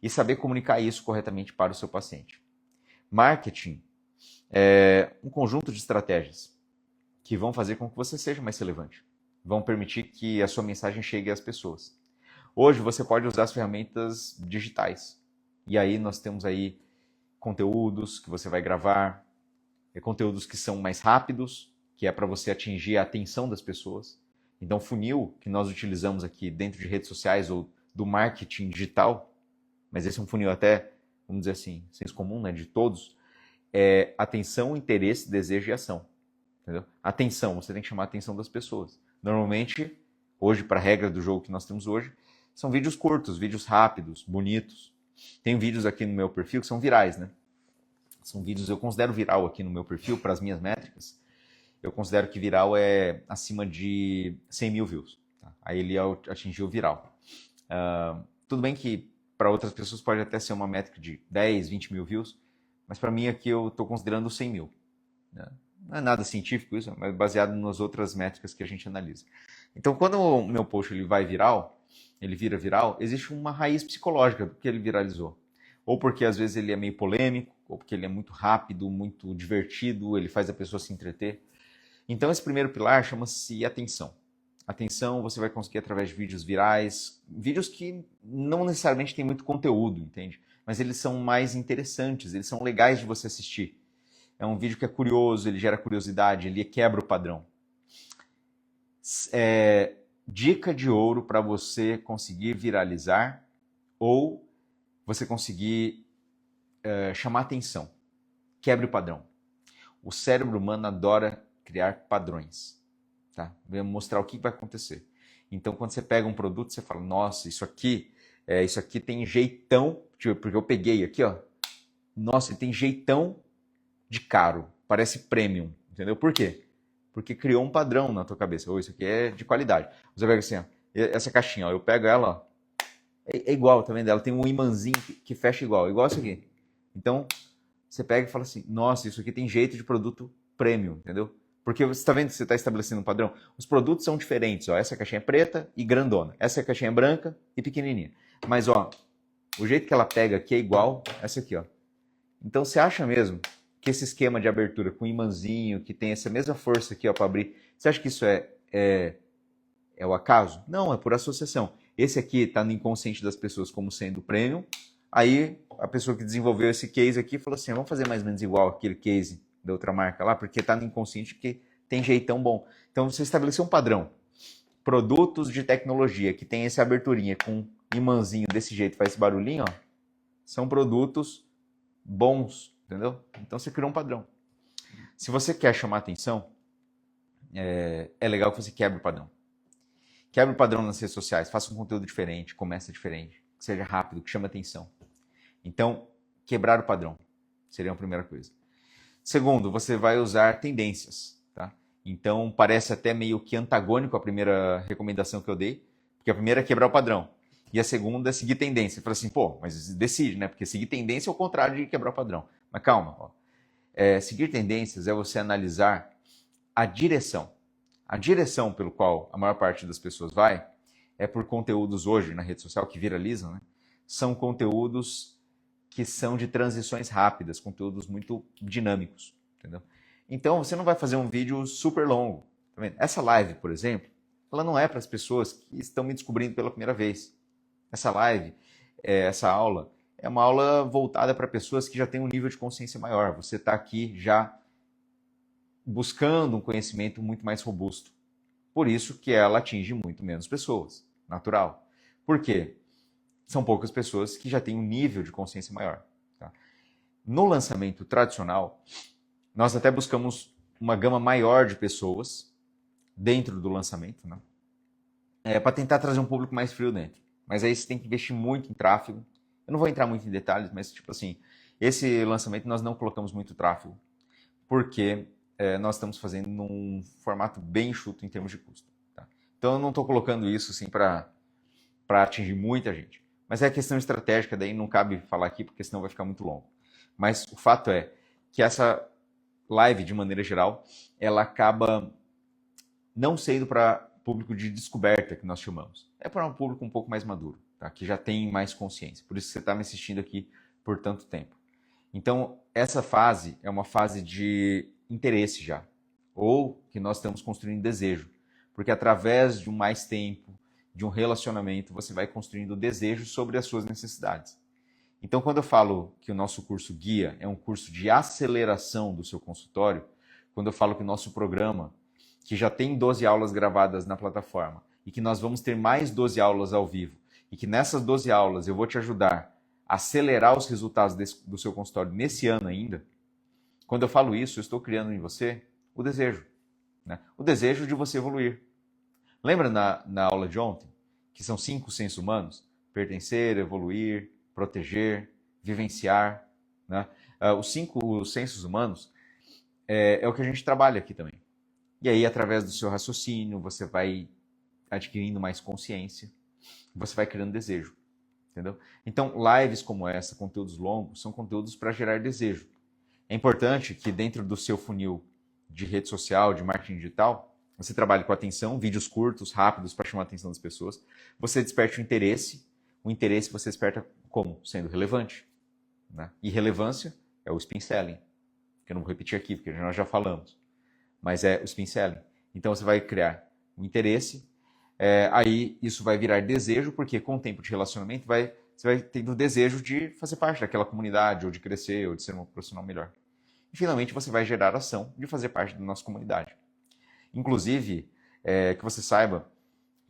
e saber comunicar isso corretamente para o seu paciente. Marketing é um conjunto de estratégias que vão fazer com que você seja mais relevante, vão permitir que a sua mensagem chegue às pessoas. Hoje você pode usar as ferramentas digitais. E aí nós temos aí conteúdos que você vai gravar, conteúdos que são mais rápidos, que é para você atingir a atenção das pessoas. Então, funil que nós utilizamos aqui dentro de redes sociais ou do marketing digital, mas esse é um funil até, vamos dizer assim, senso comum, né, de todos, é atenção, interesse, desejo e ação. Entendeu? Atenção, você tem que chamar a atenção das pessoas. Normalmente, hoje, para a regra do jogo que nós temos hoje, São vídeos curtos, vídeos rápidos, bonitos. Tem vídeos aqui no meu perfil que são virais, né? São vídeos, eu considero viral aqui no meu perfil, para as minhas métricas. Eu considero que viral é acima de 100 mil views. Tá? Aí ele atingiu viral. Tudo bem que para outras pessoas pode até ser uma métrica de 10, 20 mil views, mas para mim aqui eu estou considerando 100 mil. Né? Não é nada científico isso, mas baseado nas outras métricas que a gente analisa. Então, quando o meu post ele vai viral, ele vira viral, existe uma raiz psicológica do que ele viralizou. Ou porque às vezes ele é meio polêmico, ou porque ele é muito rápido, muito divertido, ele faz a pessoa se entreter. Então, esse primeiro pilar chama-se atenção. Atenção você vai conseguir através de vídeos virais, vídeos que não necessariamente têm muito conteúdo, entende? Mas eles são mais interessantes, eles são legais de você assistir. É um vídeo que é curioso, ele gera curiosidade, ele quebra o padrão. Dica de ouro para você conseguir viralizar ou você conseguir chamar atenção. Quebre o padrão. O cérebro humano adora criar padrões. Tá? Vou mostrar o que vai acontecer. Então, quando você pega um produto, você fala, nossa, isso aqui tem jeitão, porque eu peguei aqui, ó. Nossa, ele tem jeitão de caro, parece premium, entendeu? Por quê? Porque criou um padrão na tua cabeça. Isso aqui é de qualidade. Você pega assim, ó, essa caixinha, ó, eu pego ela, ó, é igual, tá vendo? Ela tem um imãzinho que fecha igual isso aqui. Então, você pega e fala assim, nossa, isso aqui tem jeito de produto premium, entendeu? Porque você está vendo que você está estabelecendo um padrão? Os produtos são diferentes, ó. Essa caixinha é preta e grandona. Essa caixinha é branca e pequenininha. Mas, ó, o jeito que ela pega aqui é igual essa aqui, ó. Então, você acha mesmo que esse esquema de abertura com imãzinho, que tem essa mesma força aqui, ó, para abrir, você acha que isso é o acaso? Não, é por associação. Esse aqui está no inconsciente das pessoas como sendo premium. Aí, a pessoa que desenvolveu esse case aqui falou assim, vamos fazer mais ou menos igual aquele case da outra marca lá, porque está no inconsciente que tem jeitão bom. Então, você estabeleceu um padrão. Produtos de tecnologia que tem essa aberturinha com imãzinho desse jeito, faz esse barulhinho, ó, são produtos bons, entendeu? Então, você criou um padrão. Se você quer chamar atenção, é legal que você quebre o padrão. Quebre o padrão nas redes sociais, faça um conteúdo diferente, comece diferente, que seja rápido, que chame atenção. Então, quebrar o padrão seria a primeira coisa. Segundo, você vai usar tendências, tá? Então, parece até meio que antagônico a primeira recomendação que eu dei, porque a primeira é quebrar o padrão, e a segunda é seguir tendência. Você fala assim, pô, mas decide, né? Porque seguir tendência é o contrário de quebrar o padrão. Mas calma, ó. Seguir tendências é você analisar a direção. A direção pelo qual a maior parte das pessoas vai é por conteúdos hoje na rede social que viralizam, né? São conteúdos que são de transições rápidas, conteúdos muito dinâmicos, entendeu? Então, você não vai fazer um vídeo super longo. Tá vendo? Essa live, por exemplo, ela não é para as pessoas que estão me descobrindo pela primeira vez. Essa live, essa aula, é uma aula voltada para pessoas que já têm um nível de consciência maior. Você está aqui já buscando um conhecimento muito mais robusto. Por isso que ela atinge muito menos pessoas. Natural. Por quê? São poucas pessoas que já têm um nível de consciência maior. Tá? No lançamento tradicional, nós até buscamos uma gama maior de pessoas dentro do lançamento, né? Para tentar trazer um público mais frio dentro. Mas aí você tem que investir muito em tráfego. Eu não vou entrar muito em detalhes, mas tipo assim, esse lançamento nós não colocamos muito tráfego, porque nós estamos fazendo num formato bem enxuto em termos de custo. Tá? Então eu não estou colocando isso assim, para atingir muita gente. Mas é questão estratégica, daí não cabe falar aqui, porque senão vai ficar muito longo. Mas o fato é que essa live, de maneira geral, ela acaba não sendo para público de descoberta, que nós chamamos. É para um público um pouco mais maduro, tá? Que já tem mais consciência. Por isso que você está me assistindo aqui por tanto tempo. Então, essa fase é uma fase de interesse já. Ou que nós estamos construindo desejo. Porque através de mais tempo, de um relacionamento, você vai construindo desejo sobre as suas necessidades. Então, quando eu falo que o nosso curso guia é um curso de aceleração do seu consultório, quando eu falo que o nosso programa, que já tem 12 aulas gravadas na plataforma, e que nós vamos ter mais 12 aulas ao vivo, e que nessas 12 aulas eu vou te ajudar a acelerar os resultados do seu consultório nesse ano ainda, quando eu falo isso, eu estou criando em você o desejo. Né? O desejo de você evoluir. Lembra na aula de ontem que são 5 sensos humanos: pertencer, evoluir, proteger, vivenciar, né? Os 5 sensos humanos é o que a gente trabalha aqui também. E aí, através do seu raciocínio, você vai adquirindo mais consciência, você vai criando desejo, entendeu? Então, lives como essa, conteúdos longos, são conteúdos para gerar desejo. É importante que dentro do seu funil de rede social, de marketing digital, você trabalhe com atenção, vídeos curtos, rápidos, para chamar a atenção das pessoas. Você desperte o interesse você desperta como? Sendo relevante, né? E relevância é o spin selling, que eu não vou repetir aqui, porque nós já falamos, mas é o spin selling. Então você vai criar um interesse, aí isso vai virar desejo, porque com o tempo de relacionamento você vai tendo o desejo de fazer parte daquela comunidade, ou de crescer, ou de ser um profissional melhor. E finalmente você vai gerar ação de fazer parte da nossa comunidade. Inclusive, que você saiba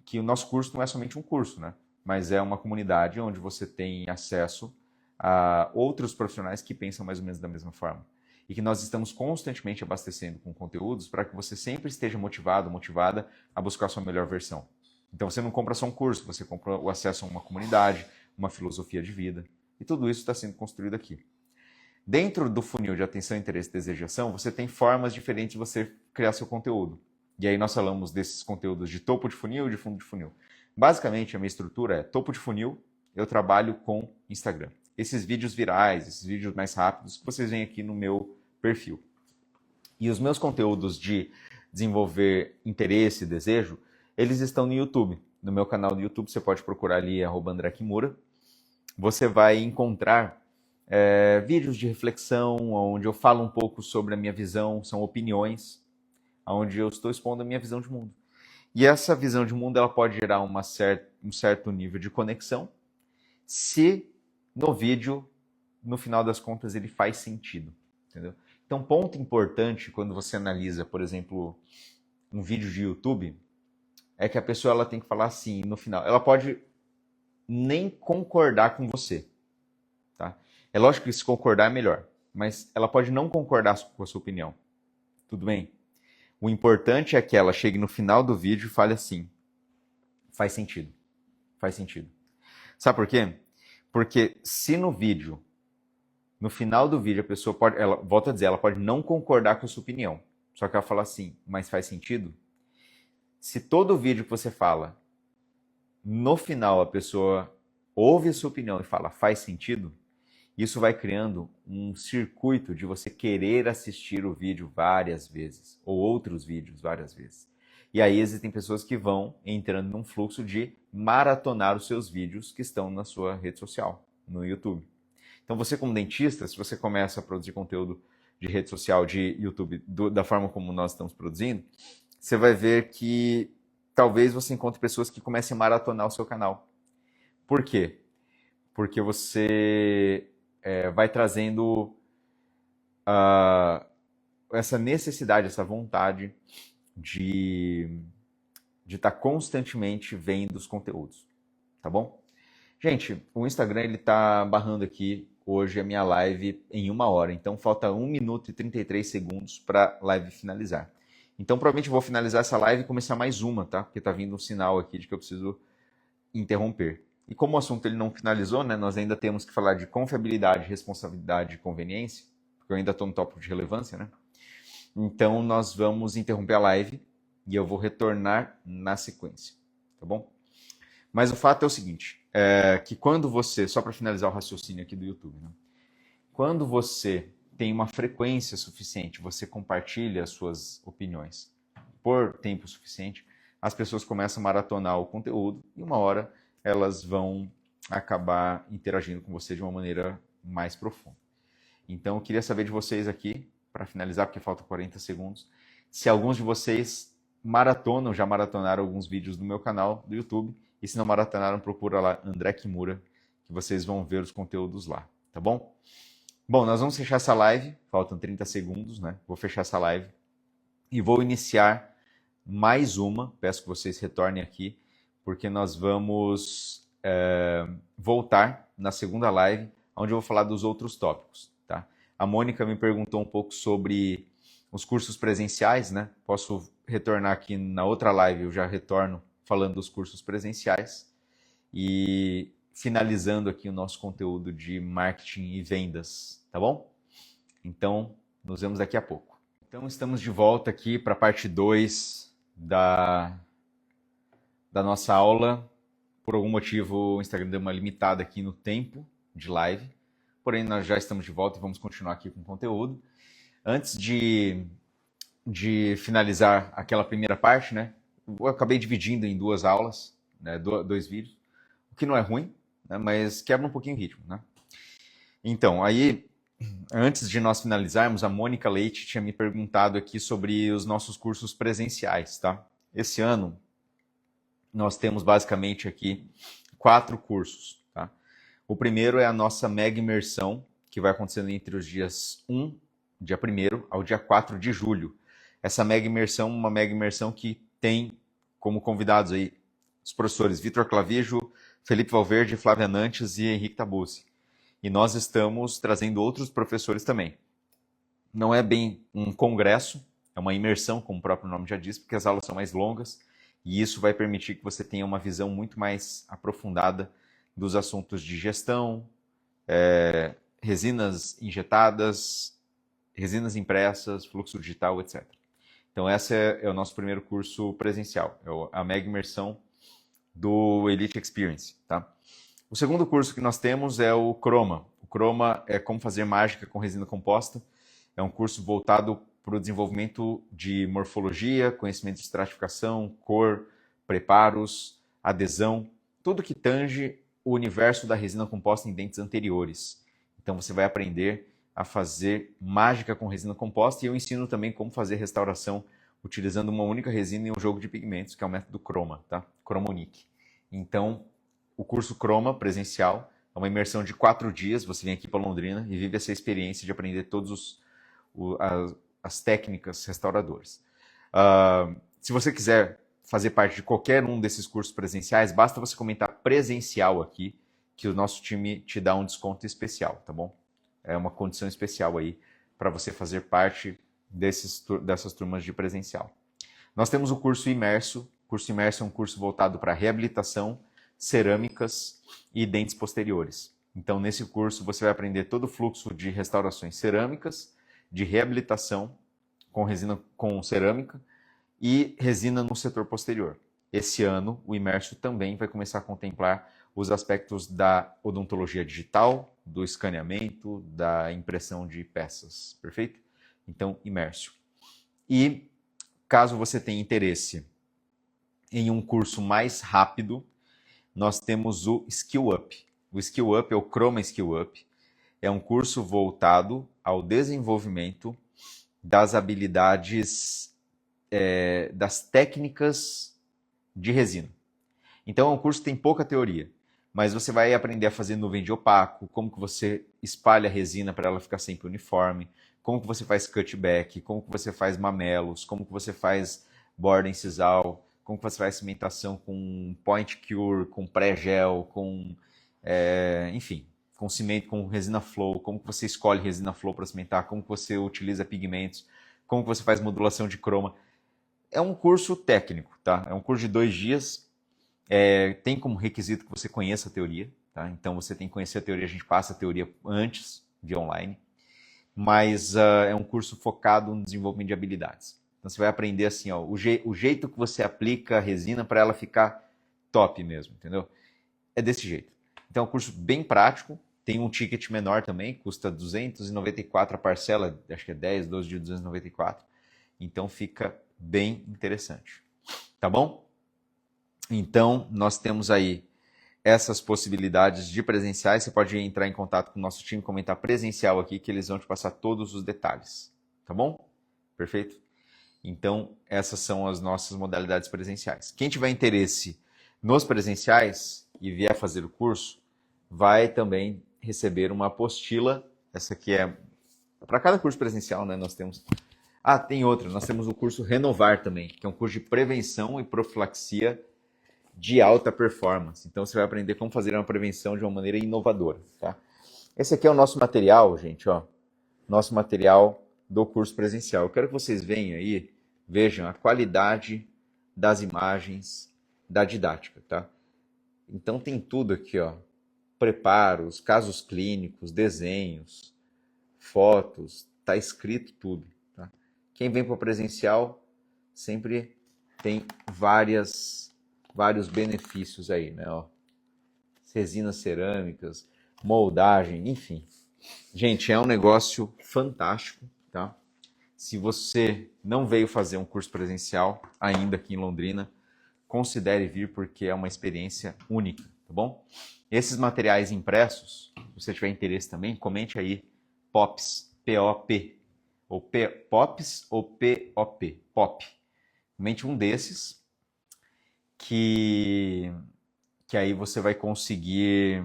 que o nosso curso não é somente um curso, né? Mas é uma comunidade onde você tem acesso a outros profissionais que pensam mais ou menos da mesma forma. E que nós estamos constantemente abastecendo com conteúdos para que você sempre esteja motivado, motivada a buscar a sua melhor versão. Então você não compra só um curso, você compra o acesso a uma comunidade, uma filosofia de vida. E tudo isso está sendo construído aqui. Dentro do funil de atenção, interesse e desejação, você tem formas diferentes de você criar seu conteúdo. E aí nós falamos desses conteúdos de topo de funil e de fundo de funil. Basicamente, a minha estrutura é topo de funil, eu trabalho com Instagram. Esses vídeos virais, esses vídeos mais rápidos, que vocês veem aqui no meu perfil. E os meus conteúdos de desenvolver interesse e desejo, eles estão no YouTube. No meu canal do YouTube, você pode procurar ali, @André Kimura. Você vai encontrar vídeos de reflexão, onde eu falo um pouco sobre a minha visão, são opiniões, onde eu estou expondo a minha visão de mundo. E essa visão de mundo ela pode gerar um certo nível de conexão, se no vídeo, no final das contas, ele faz sentido. Entendeu? Então, ponto importante quando você analisa, por exemplo, um vídeo de YouTube, é que a pessoa ela tem que falar assim, no final. Ela pode nem concordar com você. Tá? É lógico que se concordar é melhor, mas ela pode não concordar com a sua opinião. Tudo bem? O importante é que ela chegue no final do vídeo e fale assim, faz sentido. Faz sentido. Sabe por quê? Porque se no vídeo, no final do vídeo, a pessoa pode, volta a dizer, ela pode não concordar com a sua opinião. Só que ela fala assim, mas faz sentido? Se todo vídeo que você fala, no final a pessoa ouve a sua opinião e fala, faz sentido, isso vai criando um circuito de você querer assistir o vídeo várias vezes, ou outros vídeos várias vezes. E aí existem pessoas que vão entrando num fluxo de maratonar os seus vídeos que estão na sua rede social, no YouTube. Então você como dentista, se você começa a produzir conteúdo de rede social, de YouTube, da forma como nós estamos produzindo, você vai ver que talvez você encontre pessoas que comecem a maratonar o seu canal. Por quê? Porque você vai trazendo essa necessidade, essa vontade de estar constantemente vendo os conteúdos, tá bom? Gente, o Instagram ele tá barrando aqui hoje a minha live em 1 hora, então falta 1 minuto e 33 segundos para a live finalizar. Então provavelmente eu vou finalizar essa live e começar mais uma, tá? Porque tá vindo um sinal aqui de que eu preciso interromper. E como o assunto ele não finalizou, né, nós ainda temos que falar de confiabilidade, responsabilidade e conveniência, porque eu ainda estou no tópico de relevância, né? Então nós vamos interromper a live e eu vou retornar na sequência, tá bom? Mas o fato é o seguinte, que quando você, só para finalizar o raciocínio aqui do YouTube, né? Quando você tem uma frequência suficiente, você compartilha as suas opiniões por tempo suficiente, as pessoas começam a maratonar o conteúdo e 1 hora elas vão acabar interagindo com você de uma maneira mais profunda. Então, eu queria saber de vocês aqui, para finalizar, porque faltam 40 segundos, se alguns de vocês já maratonaram alguns vídeos do meu canal do YouTube, e se não maratonaram, procura lá André Kimura, que vocês vão ver os conteúdos lá, tá bom? Bom, nós vamos fechar essa live, faltam 30 segundos, né? Vou fechar essa live e vou iniciar mais uma, peço que vocês retornem aqui, porque nós vamos voltar na segunda live, onde eu vou falar dos outros tópicos, tá? A Mônica me perguntou um pouco sobre os cursos presenciais, né? Posso retornar aqui na outra live, eu já retorno falando dos cursos presenciais. e finalizando aqui o nosso conteúdo de marketing e vendas, tá bom? Então, nos vemos daqui a pouco. Então, estamos de volta aqui para a parte 2 da nossa aula. Por algum motivo, o Instagram deu uma limitada aqui no tempo de live, porém, nós já estamos de volta e vamos continuar aqui com o conteúdo. Antes de finalizar aquela primeira parte, né, eu acabei dividindo em duas aulas, né, dois vídeos, o que não é ruim, né, mas quebra um pouquinho o ritmo, né? Então, aí, antes de nós finalizarmos, a Mônica Leite tinha me perguntado aqui sobre os nossos cursos presenciais, tá? Esse ano, nós temos basicamente aqui 4 cursos, tá? O primeiro é a nossa mega imersão, que vai acontecendo entre os dias 1, dia 1º, ao dia 4 de julho. Essa mega imersão, uma mega imersão que tem como convidados aí os professores Vitor Clavijo, Felipe Valverde, Flávia Nantes e Henrique Tabucci. E nós estamos trazendo outros professores também. Não é bem um congresso, é uma imersão, como o próprio nome já diz, porque as aulas são mais longas, e isso vai permitir que você tenha uma visão muito mais aprofundada dos assuntos de gestão, resinas injetadas, resinas impressas, fluxo digital, etc. Então, esse é o nosso primeiro curso presencial, é a mega imersão do Elite Experience, tá? O segundo curso que nós temos é o Chroma. O Chroma é como fazer mágica com resina composta. É um curso voltado para o desenvolvimento de morfologia, conhecimento de estratificação, cor, preparos, adesão, tudo que tange o universo da resina composta em dentes anteriores. Então você vai aprender a fazer mágica com resina composta e eu ensino também como fazer restauração utilizando uma única resina e um jogo de pigmentos, que é o método Chroma, tá? Chromonic. Então, o curso Chroma presencial é uma imersão de 4 dias. Você vem aqui para Londrina e vive essa experiência de aprender todas as técnicas restauradoras. Se você quiser fazer parte de qualquer um desses cursos presenciais, basta você comentar presencial aqui, que o nosso time te dá um desconto especial, tá bom? É uma condição especial aí para você fazer parte dessas turmas de presencial. Nós temos o curso Imerso. O curso Imerso é um curso voltado para reabilitação, cerâmicas e dentes posteriores. Então, nesse curso, você vai aprender todo o fluxo de restaurações cerâmicas, de reabilitação com resina com cerâmica e resina no setor posterior. Esse ano, o Imerso também vai começar a contemplar os aspectos da odontologia digital, do escaneamento, da impressão de peças, perfeito? Então, Imerso. E, caso você tenha interesse em um curso mais rápido, nós temos o Skill Up. O Skill Up é o Chroma Skill Up. É um curso voltado ao desenvolvimento das habilidades, das técnicas de resina. Então, é um curso que tem pouca teoria, mas você vai aprender a fazer nuvem de opaco, como que você espalha a resina para ela ficar sempre uniforme, como que você faz cutback, como que você faz mamelos, como que você faz borda em sisal, como que você faz cimentação com point cure, com pré-gel, com, enfim, com cimento, com resina flow, como que você escolhe resina flow para cimentar, como que você utiliza pigmentos, como que você faz modulação de croma. É um curso técnico, tá? É um curso de 2 dias, tem como requisito que você conheça a teoria, tá? Então você tem que conhecer a teoria, a gente passa a teoria antes, via online, mas é um curso focado no desenvolvimento de habilidades. Então você vai aprender assim, ó, o jeito que você aplica a resina para ela ficar top mesmo, entendeu? É desse jeito. Então é um curso bem prático, tem um ticket menor também, custa 294 a parcela, acho que é 10, 12 de 294. Então fica bem interessante. Tá bom? Então nós temos aí essas possibilidades de presenciais. Você pode entrar em contato com o nosso time, comentar presencial aqui, que eles vão te passar todos os detalhes. Tá bom? Perfeito? Então, essas são as nossas modalidades presenciais. Quem tiver interesse nos presenciais e vier fazer o curso, vai também receber uma apostila. Essa aqui é para cada curso presencial, né? Nós temos. Tem outra. Nós temos o curso Renovar também, que é um curso de prevenção e profilaxia de alta performance. Então, você vai aprender como fazer uma prevenção de uma maneira inovadora, tá? Esse aqui é o nosso material, gente, ó. Nosso material do curso presencial. Eu quero que vocês vejam a qualidade das imagens da didática, tá? Então tem tudo aqui, ó. Preparos, casos clínicos, desenhos, fotos, tá escrito tudo. Tá? Quem vem para o presencial sempre tem vários benefícios aí, né? Ó, resinas cerâmicas, moldagem, enfim. Gente, é um negócio fantástico, tá? Se você não veio fazer um curso presencial ainda aqui em Londrina, considere vir porque é uma experiência única, tá bom? Esses materiais impressos, se você tiver interesse também, comente aí POPs, P-O-P, ou POPs ou P-O-P, POP. Comente um desses que aí você vai conseguir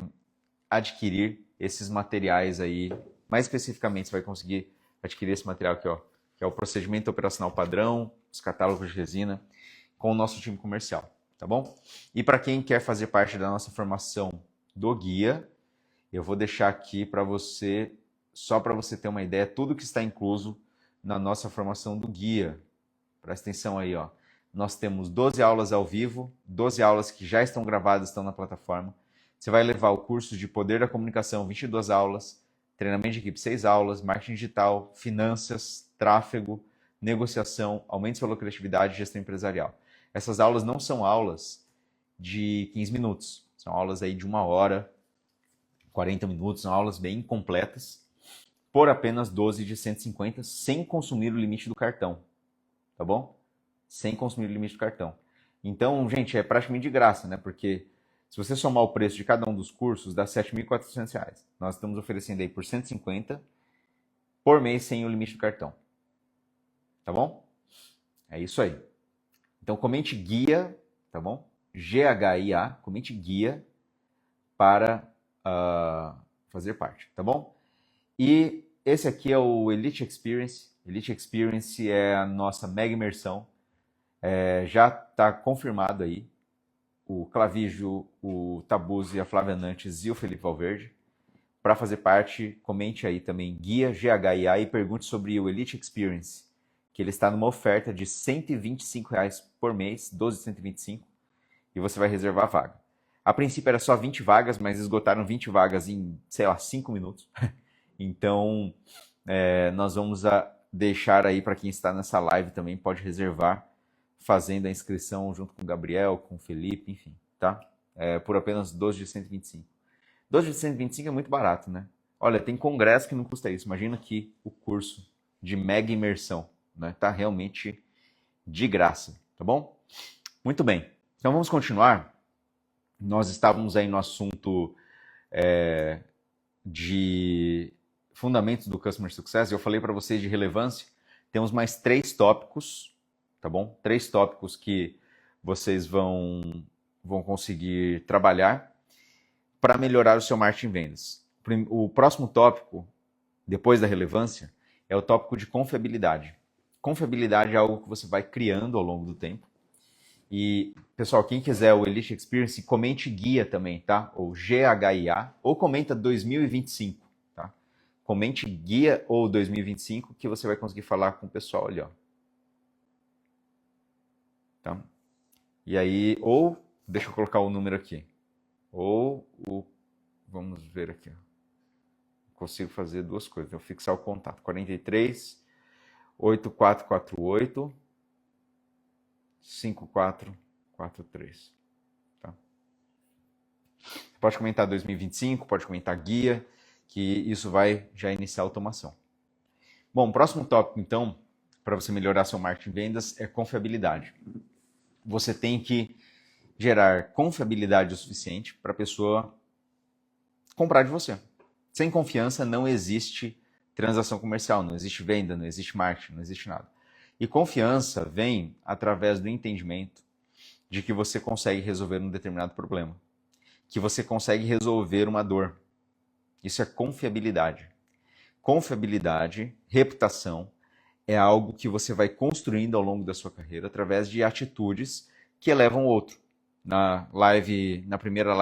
adquirir esses materiais aí. Mais especificamente, você vai conseguir adquirir esse material aqui, ó, que é o procedimento operacional padrão, os catálogos de resina, com o nosso time comercial, tá bom? E para quem quer fazer parte da nossa formação do guia, eu vou deixar aqui para você, só para você ter uma ideia, tudo que está incluso na nossa formação do guia. Presta atenção aí, ó. Nós temos 12 aulas ao vivo, 12 aulas que já estão gravadas, estão na plataforma. Você vai levar o curso de Poder da Comunicação, 22 aulas, treinamento de equipe, 6 aulas, marketing digital, finanças, tráfego, negociação, aumento de sua lucratividade e gestão empresarial. Essas aulas não são aulas de 15 minutos, são aulas aí de 1 hora, 40 minutos, são aulas bem completas, por apenas 12 de 150, sem consumir o limite do cartão, tá bom? Sem consumir o limite do cartão. Então, gente, é praticamente de graça, né? Porque se você somar o preço de cada um dos cursos, dá R$ 7.400. Nós estamos oferecendo aí por 150 por mês sem o limite do cartão. Tá bom? É isso aí. Então, comente guia, tá bom? G-H-I-A, comente guia para fazer parte, tá bom? E esse aqui é o Elite Experience. Elite Experience é a nossa mega imersão. Já está confirmado aí o Clavígio, o Tabuzzi, a Flávia Nantes e o Felipe Valverde. Para fazer parte, comente aí também guia GHIA e pergunte sobre o Elite Experience, que ele está numa oferta de R$ 125 por mês, 12 de 125, e você vai reservar a vaga. A princípio era só 20 vagas, mas esgotaram 20 vagas em, 5 minutos. Então, nós vamos deixar aí para quem está nessa live também, pode reservar, fazendo a inscrição junto com o Gabriel, com o Felipe, enfim, tá? Por apenas 12 de 125. 12 de 125 é muito barato, né? Olha, tem congresso que não custa isso. Imagina aqui o curso de mega imersão, né? Tá realmente de graça, tá bom? Muito bem. Então vamos continuar. Nós estávamos aí no assunto de fundamentos do Customer Success. Eu falei para vocês de relevância. Temos mais 3 tópicos, tá bom? 3 tópicos que vocês vão conseguir trabalhar para melhorar o seu marketing em vendas. O próximo tópico, depois da relevância, é o tópico de confiabilidade. Confiabilidade é algo que você vai criando ao longo do tempo. E, pessoal, quem quiser o Elite Experience, comente guia também, tá? Ou GHIA, ou comenta 2025, tá? Comente guia ou 2025 que você vai conseguir falar com o pessoal ali, ó. Tá? E aí, ou, deixa eu colocar o número aqui, ou vamos ver aqui, ó. Consigo fazer 2 coisas, eu vou fixar o contato, 43 8448 5443, tá? Pode comentar 2025, pode comentar guia, que isso vai já iniciar a automação. Bom, o próximo tópico, então, para você melhorar seu marketing de vendas é confiabilidade. Você tem que gerar confiabilidade o suficiente para a pessoa comprar de você. Sem confiança não existe transação comercial, não existe venda, não existe marketing, não existe nada. E confiança vem através do entendimento de que você consegue resolver um determinado problema, que você consegue resolver uma dor. Isso é confiabilidade. Confiabilidade, reputação, é algo que você vai construindo ao longo da sua carreira através de atitudes que elevam o outro. Na primeira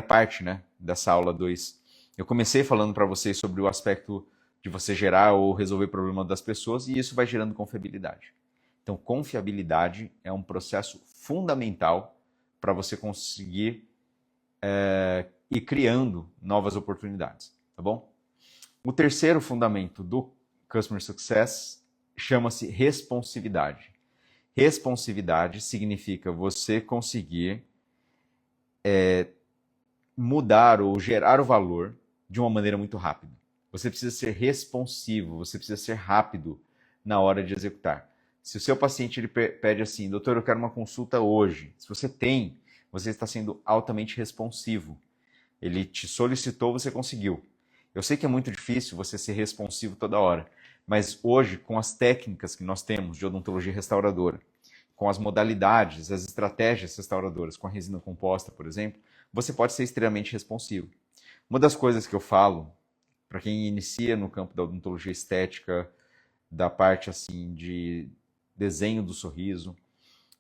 parte, né, dessa aula 2, eu comecei falando para vocês sobre o aspecto de você gerar ou resolver o problema das pessoas, e isso vai gerando confiabilidade. Então, confiabilidade é um processo fundamental para você conseguir ir criando novas oportunidades, tá bom? O terceiro fundamento do Customer Success chama-se responsividade. Responsividade significa você conseguir mudar ou gerar o valor de uma maneira muito rápida. Você precisa ser responsivo, você precisa ser rápido na hora de executar. Se o seu paciente ele pede assim, doutor, eu quero uma consulta hoje. Se você tem, você está sendo altamente responsivo. Ele te solicitou, você conseguiu. Eu sei que é muito difícil você ser responsivo toda hora, mas hoje, com as técnicas que nós temos de odontologia restauradora, com as modalidades, as estratégias restauradoras, com a resina composta, por exemplo, você pode ser extremamente responsivo. Uma das coisas que eu falo, para quem inicia no campo da odontologia estética, da parte assim de desenho do sorriso,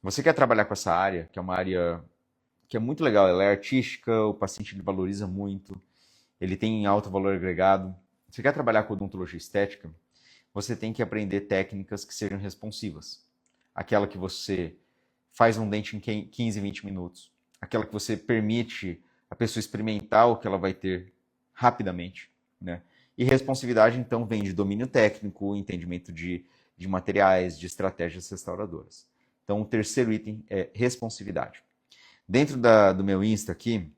você quer trabalhar com essa área, que é uma área que é muito legal, ela é artística, o paciente ele valoriza muito, ele tem alto valor agregado. Você quer trabalhar com odontologia estética, você tem que aprender técnicas que sejam responsivas. Aquela que você faz um dente em 15, 20 minutos. Aquela que você permite a pessoa experimentar o que ela vai ter rapidamente, né? E responsividade, então, vem de domínio técnico, entendimento de materiais, de estratégias restauradoras. Então, o terceiro item é responsividade. Dentro do meu Insta aqui,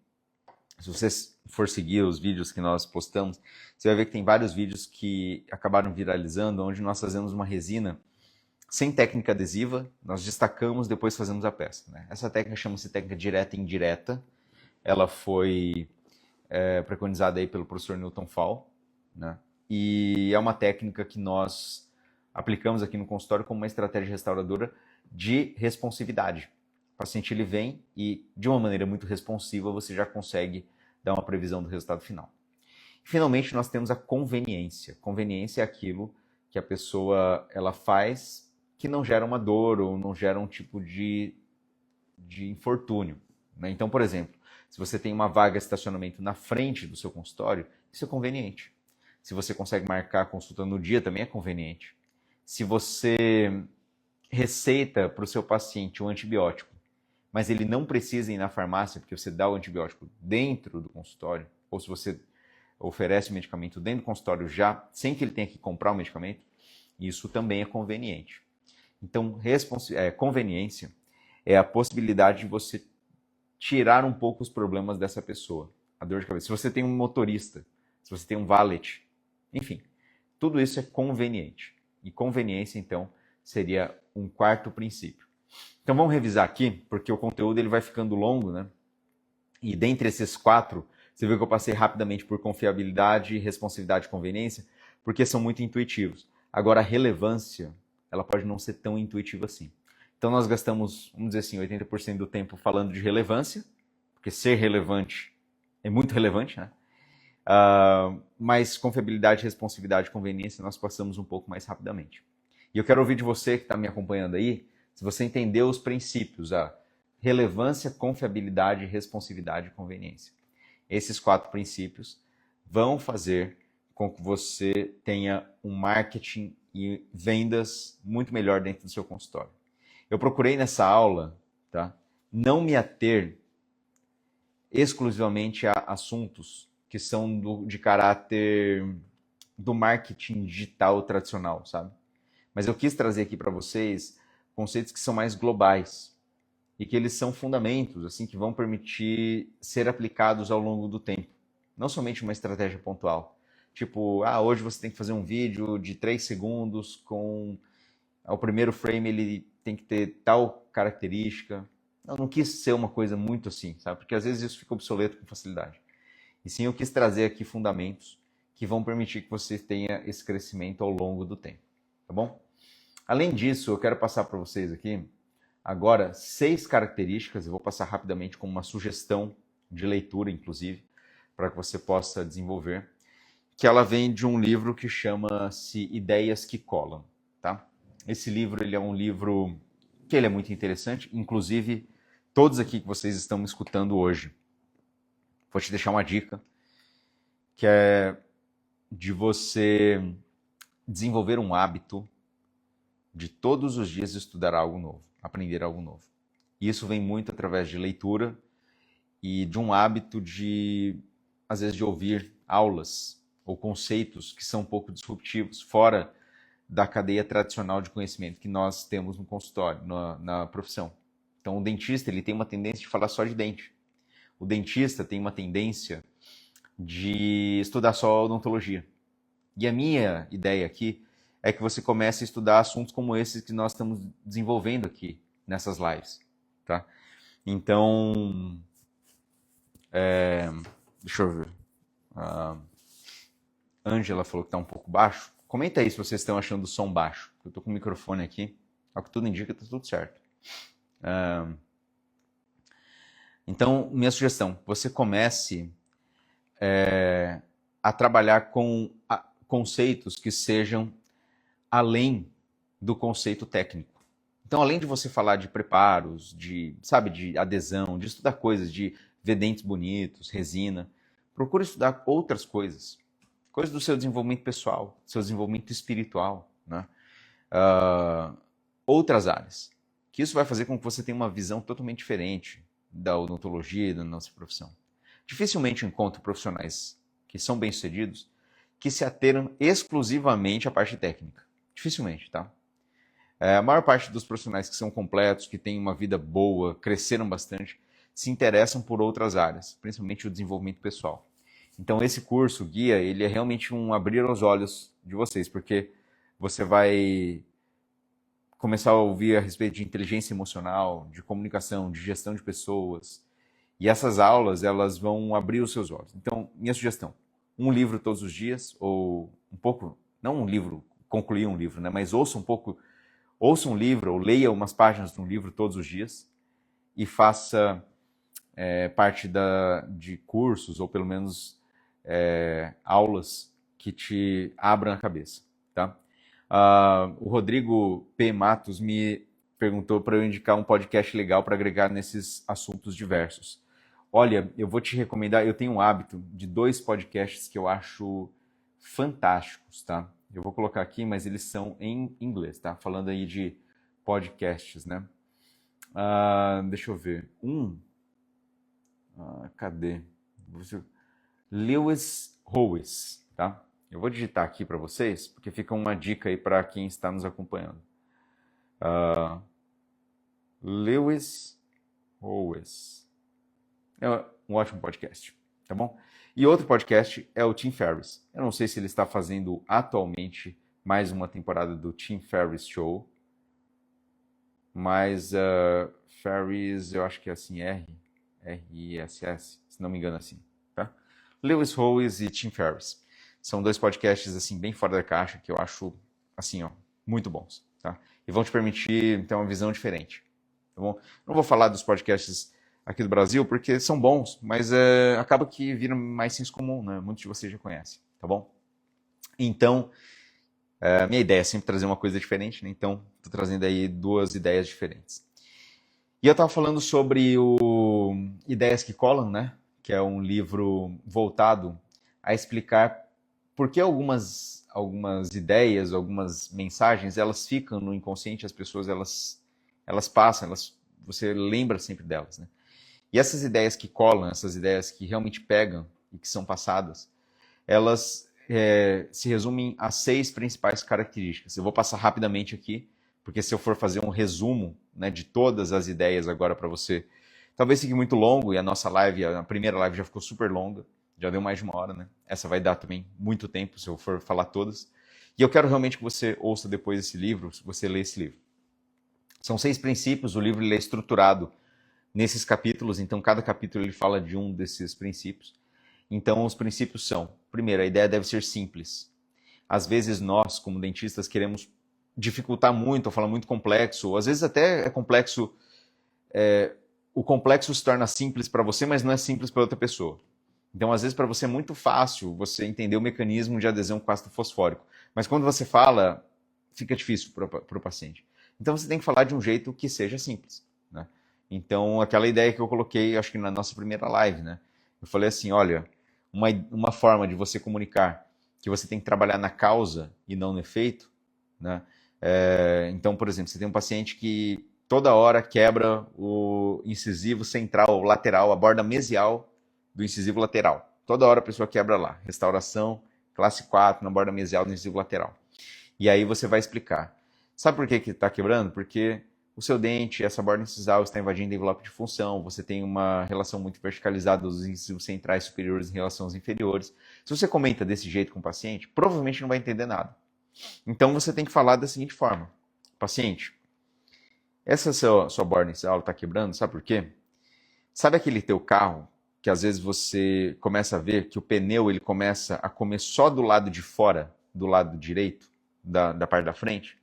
se você for seguir os vídeos que nós postamos, você vai ver que tem vários vídeos que acabaram viralizando, onde nós fazemos uma resina sem técnica adesiva, nós destacamos, depois fazemos a peça, né? Essa técnica chama-se técnica direta e indireta. Ela foi preconizada aí pelo professor Newton Fall, né? E é uma técnica que nós aplicamos aqui no consultório como uma estratégia restauradora de responsividade. O paciente ele vem e, de uma maneira muito responsiva, você já consegue dar uma previsão do resultado final. Finalmente, nós temos a conveniência. Conveniência é aquilo que a pessoa ela faz que não gera uma dor ou não gera um tipo de infortúnio, né? Então, por exemplo, se você tem uma vaga de estacionamento na frente do seu consultório, isso é conveniente. Se você consegue marcar a consulta no dia, também é conveniente. Se você receita para o seu paciente um antibiótico, mas ele não precisa ir na farmácia, porque você dá o antibiótico dentro do consultório, ou se você oferece o medicamento dentro do consultório já, sem que ele tenha que comprar o medicamento, isso também é conveniente. Então, conveniência é a possibilidade de você tirar um pouco os problemas dessa pessoa, a dor de cabeça. Se você tem um motorista, se você tem um valet, enfim, tudo isso é conveniente. E conveniência, então, seria um quarto princípio. Então vamos revisar aqui, porque o conteúdo ele vai ficando longo, né? E dentre esses quatro, você viu que eu passei rapidamente por confiabilidade, responsividade e conveniência, porque são muito intuitivos. Agora, a relevância, ela pode não ser tão intuitiva assim. Então nós gastamos, vamos dizer assim, 80% do tempo falando de relevância, porque ser relevante é muito relevante, né? Mas confiabilidade, responsividade e conveniência nós passamos um pouco mais rapidamente. E eu quero ouvir de você que está me acompanhando aí, se você entendeu os princípios, a relevância, confiabilidade, responsividade e conveniência. Esses quatro princípios vão fazer com que você tenha um marketing e vendas muito melhor dentro do seu consultório. Eu procurei nessa aula, tá, não me ater exclusivamente a assuntos que são de caráter do marketing digital tradicional, sabe? Mas eu quis trazer aqui para vocês conceitos que são mais globais e que eles são fundamentos, assim, que vão permitir ser aplicados ao longo do tempo. Não somente uma estratégia pontual. Tipo, hoje você tem que fazer um vídeo de 3 segundos com... O primeiro frame ele tem que ter tal característica. Eu não quis ser uma coisa muito assim, sabe? Porque às vezes isso fica obsoleto com facilidade. E sim, eu quis trazer aqui fundamentos que vão permitir que você tenha esse crescimento ao longo do tempo, tá bom? Além disso, eu quero passar para vocês aqui agora 6 características, eu vou passar rapidamente como uma sugestão de leitura, inclusive, para que você possa desenvolver, que ela vem de um livro que chama-se Ideias que Colam, tá? Esse livro ele é um livro que ele é muito interessante, inclusive todos aqui que vocês estão me escutando hoje. Vou te deixar uma dica, que é de você desenvolver um hábito de todos os dias estudar algo novo, aprender algo novo. E isso vem muito através de leitura e de um hábito de, às vezes, de ouvir aulas ou conceitos que são um pouco disruptivos, fora da cadeia tradicional de conhecimento que nós temos no consultório, na profissão. Então, o dentista ele tem uma tendência de falar só de dente. O dentista tem uma tendência de estudar só odontologia. E a minha ideia aqui é que você comece a estudar assuntos como esses que nós estamos desenvolvendo aqui nessas lives, tá? Então, deixa eu ver. A Ângela falou que está um pouco baixo. Comenta aí se vocês estão achando o som baixo. Eu estou com o microfone aqui. Ao que tudo indica, está tudo certo. Então, minha sugestão, você comece a trabalhar com conceitos que sejam além do conceito técnico. Então, além de você falar de preparos, de adesão, de estudar coisas, de ver dentes bonitos, resina, procure estudar outras coisas. Coisas do seu desenvolvimento pessoal, seu desenvolvimento espiritual, né? Outras áreas. Que isso vai fazer com que você tenha uma visão totalmente diferente da odontologia e da nossa profissão. Dificilmente eu encontro profissionais que são bem-sucedidos que se ateram exclusivamente à parte técnica. Dificilmente, tá? A maior parte dos profissionais que são completos, que têm uma vida boa, cresceram bastante, se interessam por outras áreas, principalmente o desenvolvimento pessoal. Então esse curso, guia, ele é realmente um abrir os olhos de vocês, porque você vai começar a ouvir a respeito de inteligência emocional, de comunicação, de gestão de pessoas. E essas aulas, elas vão abrir os seus olhos. Então, minha sugestão, um livro todos os dias, ou um pouco, não um livro, concluir um livro, né, mas ouça um livro, ou leia umas páginas de um livro todos os dias, e faça parte de cursos, ou pelo menos aulas que te abram a cabeça, tá? O Rodrigo P. Matos me perguntou para eu indicar um podcast legal para agregar nesses assuntos diversos. Olha, eu vou te recomendar, eu tenho um hábito de 2 podcasts que eu acho fantásticos, tá? Eu vou colocar aqui, mas eles são em inglês, tá? Falando aí de podcasts, né? Deixa eu ver. Cadê? Lewis Howes, tá? Eu vou digitar aqui para vocês, porque fica uma dica aí para quem está nos acompanhando. Lewis Howes. É um ótimo podcast, tá bom? E outro podcast é o Tim Ferriss. Eu não sei se ele está fazendo atualmente mais uma temporada do Tim Ferriss Show, mas Ferriss, eu acho que é assim, R-I-S-S, se não me engano assim, tá? Lewis Howes e Tim Ferriss. São 2 podcasts, assim, bem fora da caixa, que eu acho, assim, ó, muito bons, tá? E vão te permitir ter uma visão diferente, tá bom? Não vou falar dos podcasts aqui do Brasil, porque são bons, mas acaba que vira mais senso comum, né? Muitos de vocês já conhecem, tá bom? Então, minha ideia é sempre trazer uma coisa diferente, né? Então, estou trazendo aí 2 ideias diferentes. E eu estava falando sobre o Ideias que Colam, né? Que é um livro voltado a explicar por que algumas ideias, algumas mensagens, elas ficam no inconsciente, as pessoas, elas passam, você lembra sempre delas, né? E essas ideias que colam, essas ideias que realmente pegam e que são passadas, elas se resumem a 6 principais características. Eu vou passar rapidamente aqui, porque se eu for fazer um resumo, né, de todas as ideias agora para você, talvez fique muito longo, e a nossa live, a primeira live já ficou super longa, já deu mais de 1 hora, né? Essa vai dar também muito tempo se eu for falar todas. E eu quero realmente que você ouça depois esse livro, se você ler esse livro. São 6 princípios, o livro ele é estruturado nesses capítulos, então cada capítulo ele fala de um desses princípios. Então os princípios são, primeiro, a ideia deve ser simples. Às vezes nós, como dentistas, queremos dificultar muito, ou falar muito complexo, ou às vezes até é complexo, o complexo se torna simples para você, mas não é simples para outra pessoa. Então, às vezes, para você é muito fácil você entender o mecanismo de adesão com ácido fosfórico. Mas quando você fala, fica difícil para o paciente. Então, você tem que falar de um jeito que seja simples, né? Então, aquela ideia que eu coloquei, acho que na nossa primeira live, né? Eu falei assim, olha, uma forma de você comunicar que você tem que trabalhar na causa e não no efeito, né? Então, por exemplo, você tem um paciente que toda hora quebra o incisivo central lateral, a borda mesial do incisivo lateral. Toda hora a pessoa quebra lá. Restauração, classe 4, na borda mesial do incisivo lateral. E aí você vai explicar. Sabe por que está quebrando? Porque o seu dente, essa borda incisal está invadindo o envelope de função, você tem uma relação muito verticalizada dos incisivos centrais superiores em relação aos inferiores. Se você comenta desse jeito com o paciente, provavelmente não vai entender nada. Então você tem que falar da seguinte forma. Paciente, essa sua borda incisal está quebrando, sabe por quê? Sabe aquele teu carro que às vezes você começa a ver que o pneu ele começa a comer só do lado de fora, do lado direito, da parte da frente?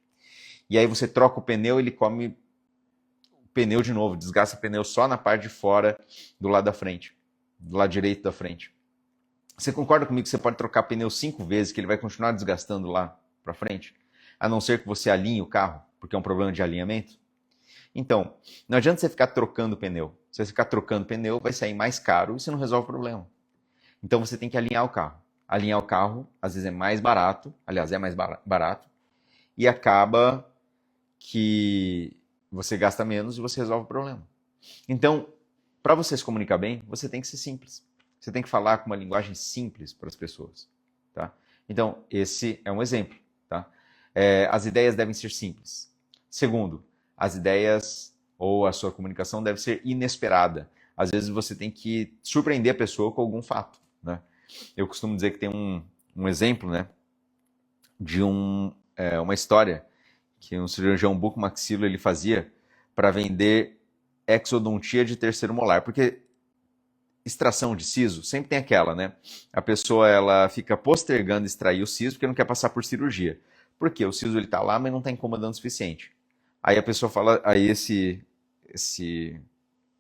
E aí você troca o pneu, ele come o pneu de novo, desgasta o pneu só na parte de fora do lado da frente, do lado direito da frente. Você concorda comigo que você pode trocar pneu 5 vezes, que ele vai continuar desgastando lá para frente? A não ser que você alinhe o carro, porque é um problema de alinhamento? Então, não adianta você ficar trocando pneu. Se você ficar trocando pneu, vai sair mais caro e você não resolve o problema. Então você tem que alinhar o carro. Alinhar o carro, às vezes é mais barato, aliás, é mais barato, e acaba que você gasta menos e você resolve o problema. Então, para você se comunicar bem, você tem que ser simples. Você tem que falar com uma linguagem simples para as pessoas. Tá? Então, esse é um exemplo. Tá? As ideias devem ser simples. Segundo, as ideias ou a sua comunicação deve ser inesperada. Às vezes você tem que surpreender a pessoa com algum fato. Né? Eu costumo dizer que tem um exemplo, né, de uma história que um cirurgião bucomaxilo ele fazia para vender exodontia de terceiro molar. Porque extração de siso sempre tem aquela, né? A pessoa ela fica postergando extrair o siso porque não quer passar por cirurgia. Por quê? O siso ele tá lá, mas não está incomodando o suficiente. Aí a pessoa fala, aí esse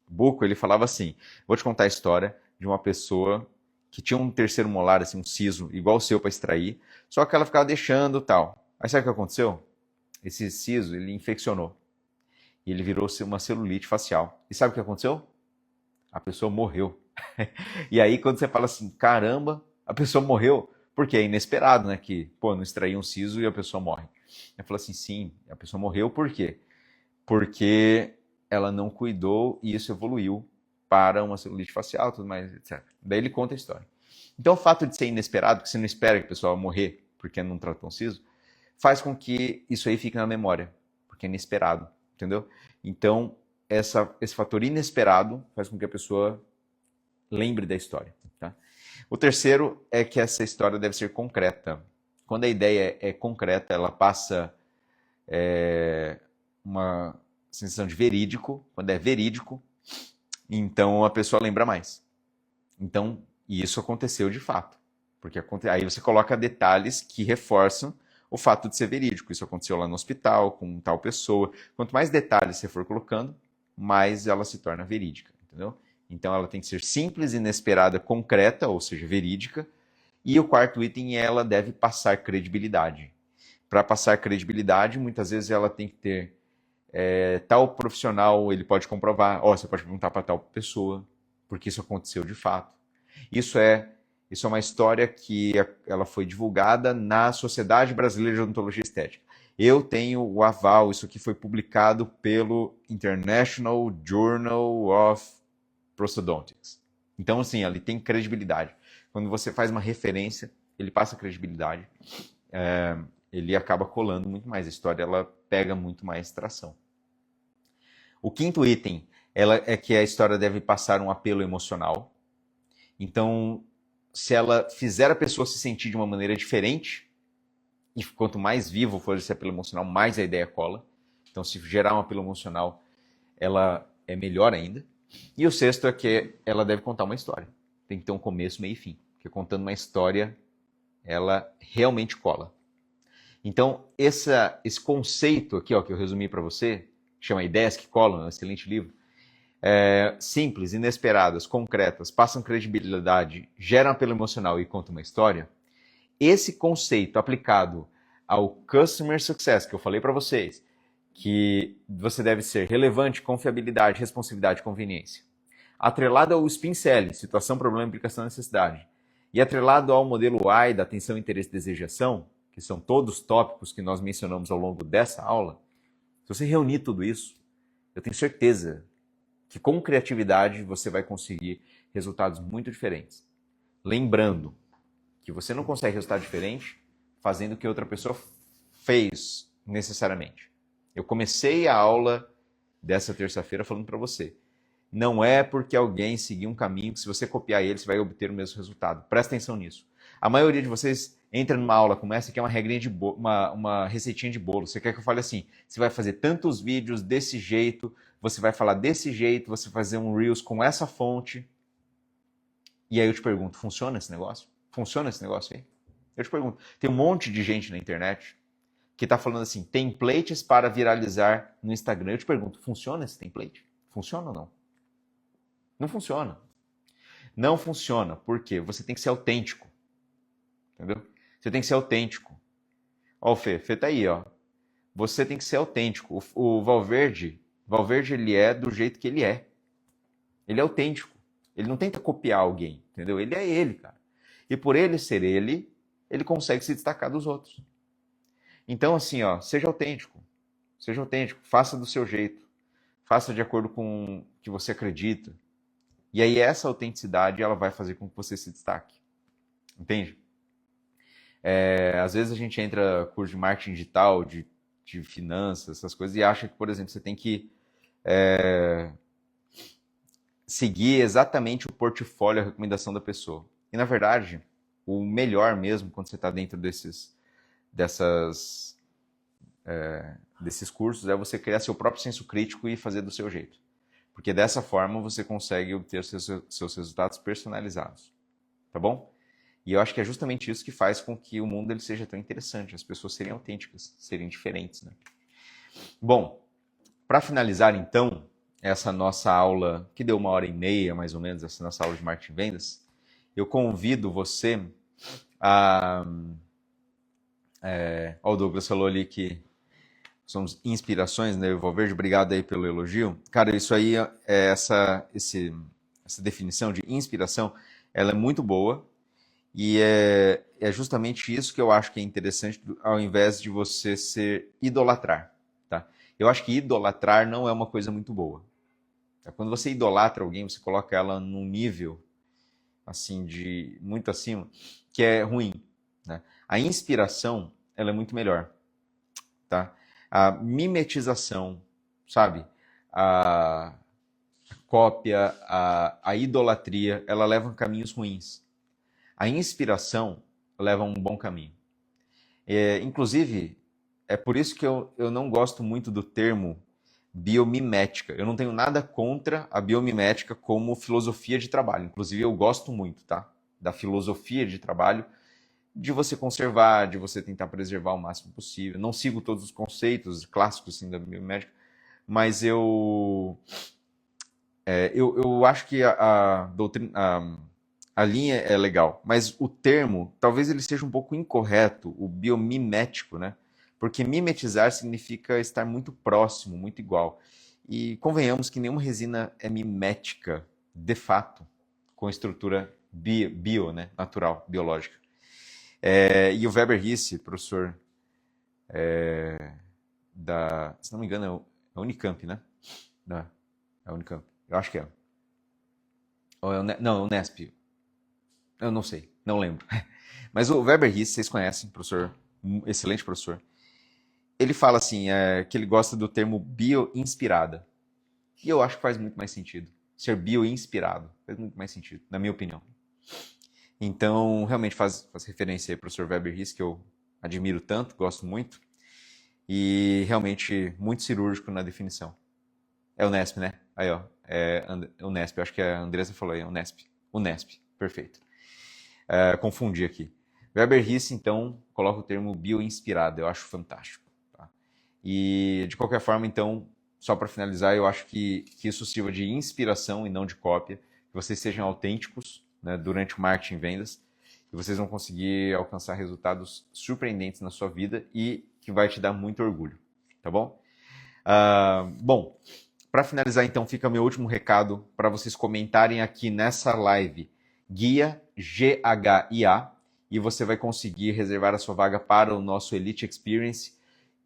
buco ele falava assim: vou te contar a história de uma pessoa que tinha um terceiro molar, assim, um siso igual o seu para extrair, só que ela ficava deixando tal. Aí sabe o que aconteceu? Esse siso ele infeccionou e ele virou uma celulite facial. E sabe o que aconteceu? A pessoa morreu. E aí quando você fala assim, caramba, a pessoa morreu, porque é inesperado, né? Que, pô, não extraí um siso e a pessoa morre. Eu falo assim, sim, a pessoa morreu por quê? Porque ela não cuidou e isso evoluiu para uma celulite facial, tudo mais, etc. Daí ele conta a história. Então o fato de ser inesperado, que você não espera que a pessoa morrer porque não tratou um siso, faz com que isso aí fique na memória, porque é inesperado, entendeu? Então esse fator inesperado faz com que a pessoa lembre da história. Tá? O terceiro é que essa história deve ser concreta. Quando a ideia é concreta, ela passa uma sensação de verídico. Quando é verídico, então a pessoa lembra mais. Então, e isso aconteceu de fato. Porque aí você coloca detalhes que reforçam o fato de ser verídico. Isso aconteceu lá no hospital, com tal pessoa. Quanto mais detalhes você for colocando, mais ela se torna verídica, entendeu? Então ela tem que ser simples, inesperada, concreta, ou seja, verídica. E o quarto item, ela deve passar credibilidade. Para passar credibilidade, muitas vezes ela tem que ter tal profissional, ele pode comprovar, você pode perguntar para tal pessoa, porque isso aconteceu de fato. Isso é uma história que ela foi divulgada na Sociedade Brasileira de Odontologia Estética. Eu tenho o aval, isso aqui foi publicado pelo International Journal of Prosthodontics. Então, assim, ele tem credibilidade. Quando você faz uma referência, ele passa credibilidade, ele acaba colando muito mais. A história ela pega muito mais tração. O quinto item é que a história deve passar um apelo emocional. Então, se ela fizer a pessoa se sentir de uma maneira diferente, e quanto mais vivo for esse apelo emocional, mais a ideia cola. Então, se gerar um apelo emocional, ela é melhor ainda. E o sexto é que ela deve contar uma história. Tem que ter um começo, meio e fim. Porque contando uma história, ela realmente cola. Então, esse conceito aqui, que eu resumi para você, chama Ideias que Colam, é um excelente livro. Simples, inesperadas, concretas, passam credibilidade, geram apelo emocional e contam uma história. Esse conceito aplicado ao Customer Success, que eu falei para vocês, que você deve ser relevante, confiabilidade, responsividade e conveniência. Atrelado ao Spin Selling, situação, problema, implicação, necessidade. E atrelado ao modelo WHY, da atenção, interesse e desejação, que são todos tópicos que nós mencionamos ao longo dessa aula, se você reunir tudo isso, Eu tenho certeza que com criatividade você vai conseguir resultados muito diferentes. Lembrando que você não consegue resultado diferente fazendo o que outra pessoa fez necessariamente. Eu comecei a aula dessa terça-feira falando para você. Não é porque alguém seguiu um caminho que se você copiar ele, você vai obter o mesmo resultado. Presta atenção nisso. A maioria de vocês entra numa aula como essa que é uma regrinha de uma receitinha de bolo. Você quer que eu fale assim, você vai fazer tantos vídeos desse jeito, você vai falar desse jeito, você vai fazer um Reels com essa fonte. E aí eu te pergunto, funciona esse negócio? Funciona esse negócio aí? Eu te pergunto, tem um monte de gente na internet que está falando assim, templates para viralizar no Instagram. Eu te pergunto, funciona esse template? Funciona ou não? Não funciona. Não funciona. Por quê? Você tem que ser autêntico. Entendeu? Você tem que ser autêntico. Ó, o Fê tá aí, ó. Você tem que ser autêntico. O Valverde, ele é do jeito que ele é. Ele é autêntico. Ele não tenta copiar alguém, entendeu? Ele é ele, cara. E por ele ser ele, ele consegue se destacar dos outros. Então, assim, ó, seja autêntico. Seja autêntico. Faça do seu jeito. Faça de acordo com o que você acredita. E aí essa autenticidade, ela vai fazer com que você se destaque. Entende? Às vezes a gente entra curso de marketing digital, de finanças, essas coisas, e acha que, por exemplo, você tem que seguir exatamente o portfólio, a recomendação da pessoa. E, na verdade, o melhor mesmo, quando você está dentro desses cursos, é você criar seu próprio senso crítico e fazer do seu jeito. Porque dessa forma você consegue obter seus resultados personalizados. Tá bom? E eu acho que é justamente isso que faz com que o mundo ele seja tão interessante, as pessoas serem autênticas, serem diferentes, né? Bom, para finalizar então, essa nossa aula, que deu 1h30 mais ou menos, essa nossa aula de marketing e vendas, eu convido você a... o Douglas falou ali que somos inspirações, né? O Valverde, obrigado aí pelo elogio. Cara, isso aí, essa definição de inspiração, ela é muito boa. E é justamente isso que eu acho que é interessante, ao invés de você idolatrar, tá? Eu acho que idolatrar não é uma coisa muito boa. Tá? Quando você idolatra alguém, você coloca ela num nível, assim, de muito acima, que é ruim, né? A inspiração, ela é muito melhor, tá? A mimetização, sabe? A cópia, a idolatria, ela leva a caminhos ruins. A inspiração leva a um bom caminho. Inclusive, é por isso que eu não gosto muito do termo biomimética. Eu não tenho nada contra a biomimética como filosofia de trabalho. Inclusive, eu gosto muito, tá? Da filosofia de trabalho, de você conservar, de você tentar preservar o máximo possível. Não sigo todos os conceitos clássicos assim, da biomimética, mas eu acho que a doutrina... A linha é legal, mas o termo, talvez ele seja um pouco incorreto, o biomimético, né? Porque mimetizar significa estar muito próximo, muito igual. E convenhamos que nenhuma resina é mimética, de fato, com estrutura bio, né? Natural, biológica. E o Weber Risse, professor se não me engano, é a Unicamp, né? Não, é a Unicamp. Eu acho que é. Não, é o Unesp. Eu não sei, não lembro. Mas o Weber Risse, vocês conhecem, professor, excelente professor. Ele fala assim, que ele gosta do termo bio-inspirada. E eu acho que faz muito mais sentido. Ser bio-inspirado faz muito mais sentido, na minha opinião. Então, realmente faz referência aí ao professor Weber Risse, que eu admiro tanto, gosto muito. E realmente muito cirúrgico na definição. É Unesp, né? Aí, ó. É Unesp, eu acho que a Andressa falou aí, Unesp, perfeito. Confundi aqui. Weber Risse, então, coloca o termo bioinspirado, eu acho fantástico. Tá? E, de qualquer forma, então, só para finalizar, eu acho que isso sirva de inspiração e não de cópia, que vocês sejam autênticos, né, durante o marketing e vendas, e vocês vão conseguir alcançar resultados surpreendentes na sua vida e que vai te dar muito orgulho, tá bom? Bom, para finalizar, então, fica meu último recado para vocês comentarem aqui nessa live, Guia GHIA, e você vai conseguir reservar a sua vaga para o nosso Elite Experience,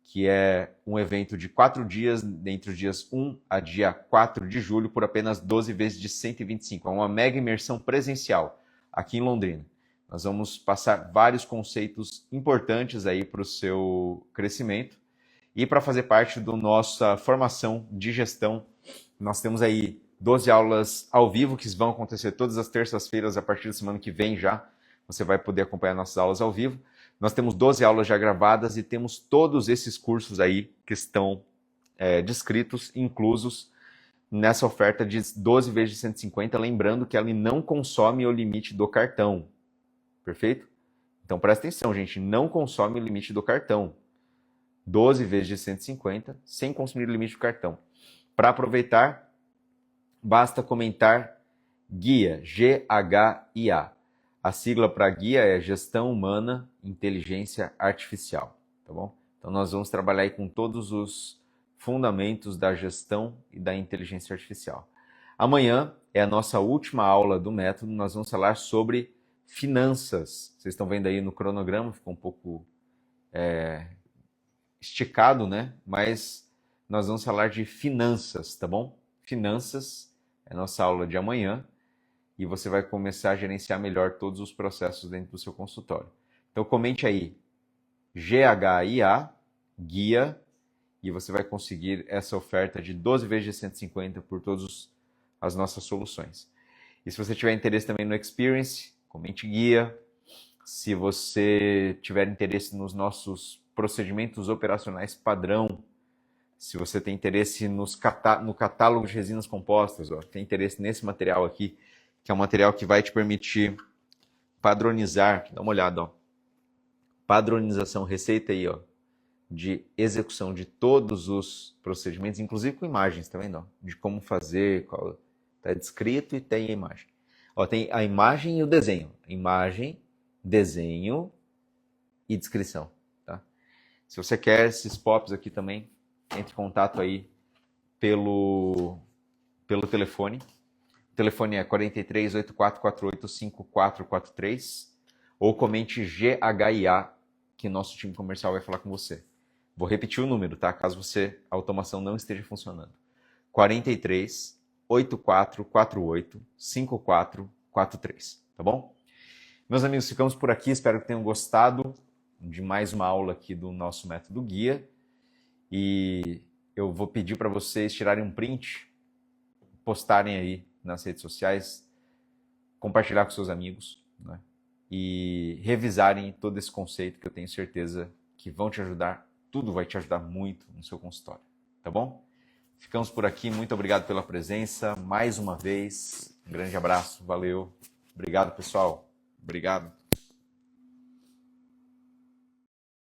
que é um evento de 4 dias, entre os dias 1 a dia 4 de julho, por apenas 12 vezes de 125. É uma mega imersão presencial aqui em Londrina. Nós vamos passar vários conceitos importantes aí para o seu crescimento. E para fazer parte da nossa formação de gestão, nós temos aí 12 aulas ao vivo que vão acontecer todas as terças-feiras a partir da semana que vem já. Você vai poder acompanhar nossas aulas ao vivo. Nós temos 12 aulas já gravadas e temos todos esses cursos aí que estão descritos, inclusos nessa oferta de 12 vezes de 150, lembrando que ela não consome o limite do cartão. Perfeito? Então presta atenção, gente, não consome o limite do cartão. 12 vezes de 150, sem consumir o limite do cartão. Para aproveitar, basta comentar GUIA, G-H-I-A. A sigla para guia é Gestão Humana Inteligência Artificial, tá bom? Então nós vamos trabalhar aí com todos os fundamentos da gestão e da inteligência artificial. Amanhã é a nossa última aula do método, nós vamos falar sobre finanças. Vocês estão vendo aí no cronograma, ficou um pouco esticado, né? Mas nós vamos falar de finanças, tá bom? Finanças é a nossa aula de amanhã. E você vai começar a gerenciar melhor todos os processos dentro do seu consultório. Então comente aí, GHIA, guia, e você vai conseguir essa oferta de 12 vezes de 150 por todas as nossas soluções. E se você tiver interesse também no Experience, comente guia. Se você tiver interesse nos nossos procedimentos operacionais padrão, se você tem interesse no catálogo de resinas compostas, tem interesse nesse material aqui, que é um material que vai te permitir padronizar, dá uma olhada, ó, padronização, receita aí, ó, de execução de todos os procedimentos, inclusive com imagens, tá vendo? Ó, de como fazer, tá descrito e tem a imagem. Ó, tem a imagem e o desenho. Imagem, desenho e descrição, tá? Se você quer esses pops aqui também, entre em contato aí pelo telefone. O telefone é 43 8448 5443 ou comente GHIA, que nosso time comercial vai falar com você. Vou repetir o número, tá? Caso a automação não esteja funcionando. 43 8448 5443, tá bom? Meus amigos, ficamos por aqui. Espero que tenham gostado de mais uma aula aqui do nosso método guia. E eu vou pedir para vocês tirarem um print, postarem aí nas redes sociais, compartilhar com seus amigos, né? E revisarem todo esse conceito que eu tenho certeza que vão te ajudar, tudo vai te ajudar muito no seu consultório, tá bom? Ficamos por aqui, muito obrigado pela presença, mais uma vez, um grande abraço, valeu, obrigado pessoal, obrigado.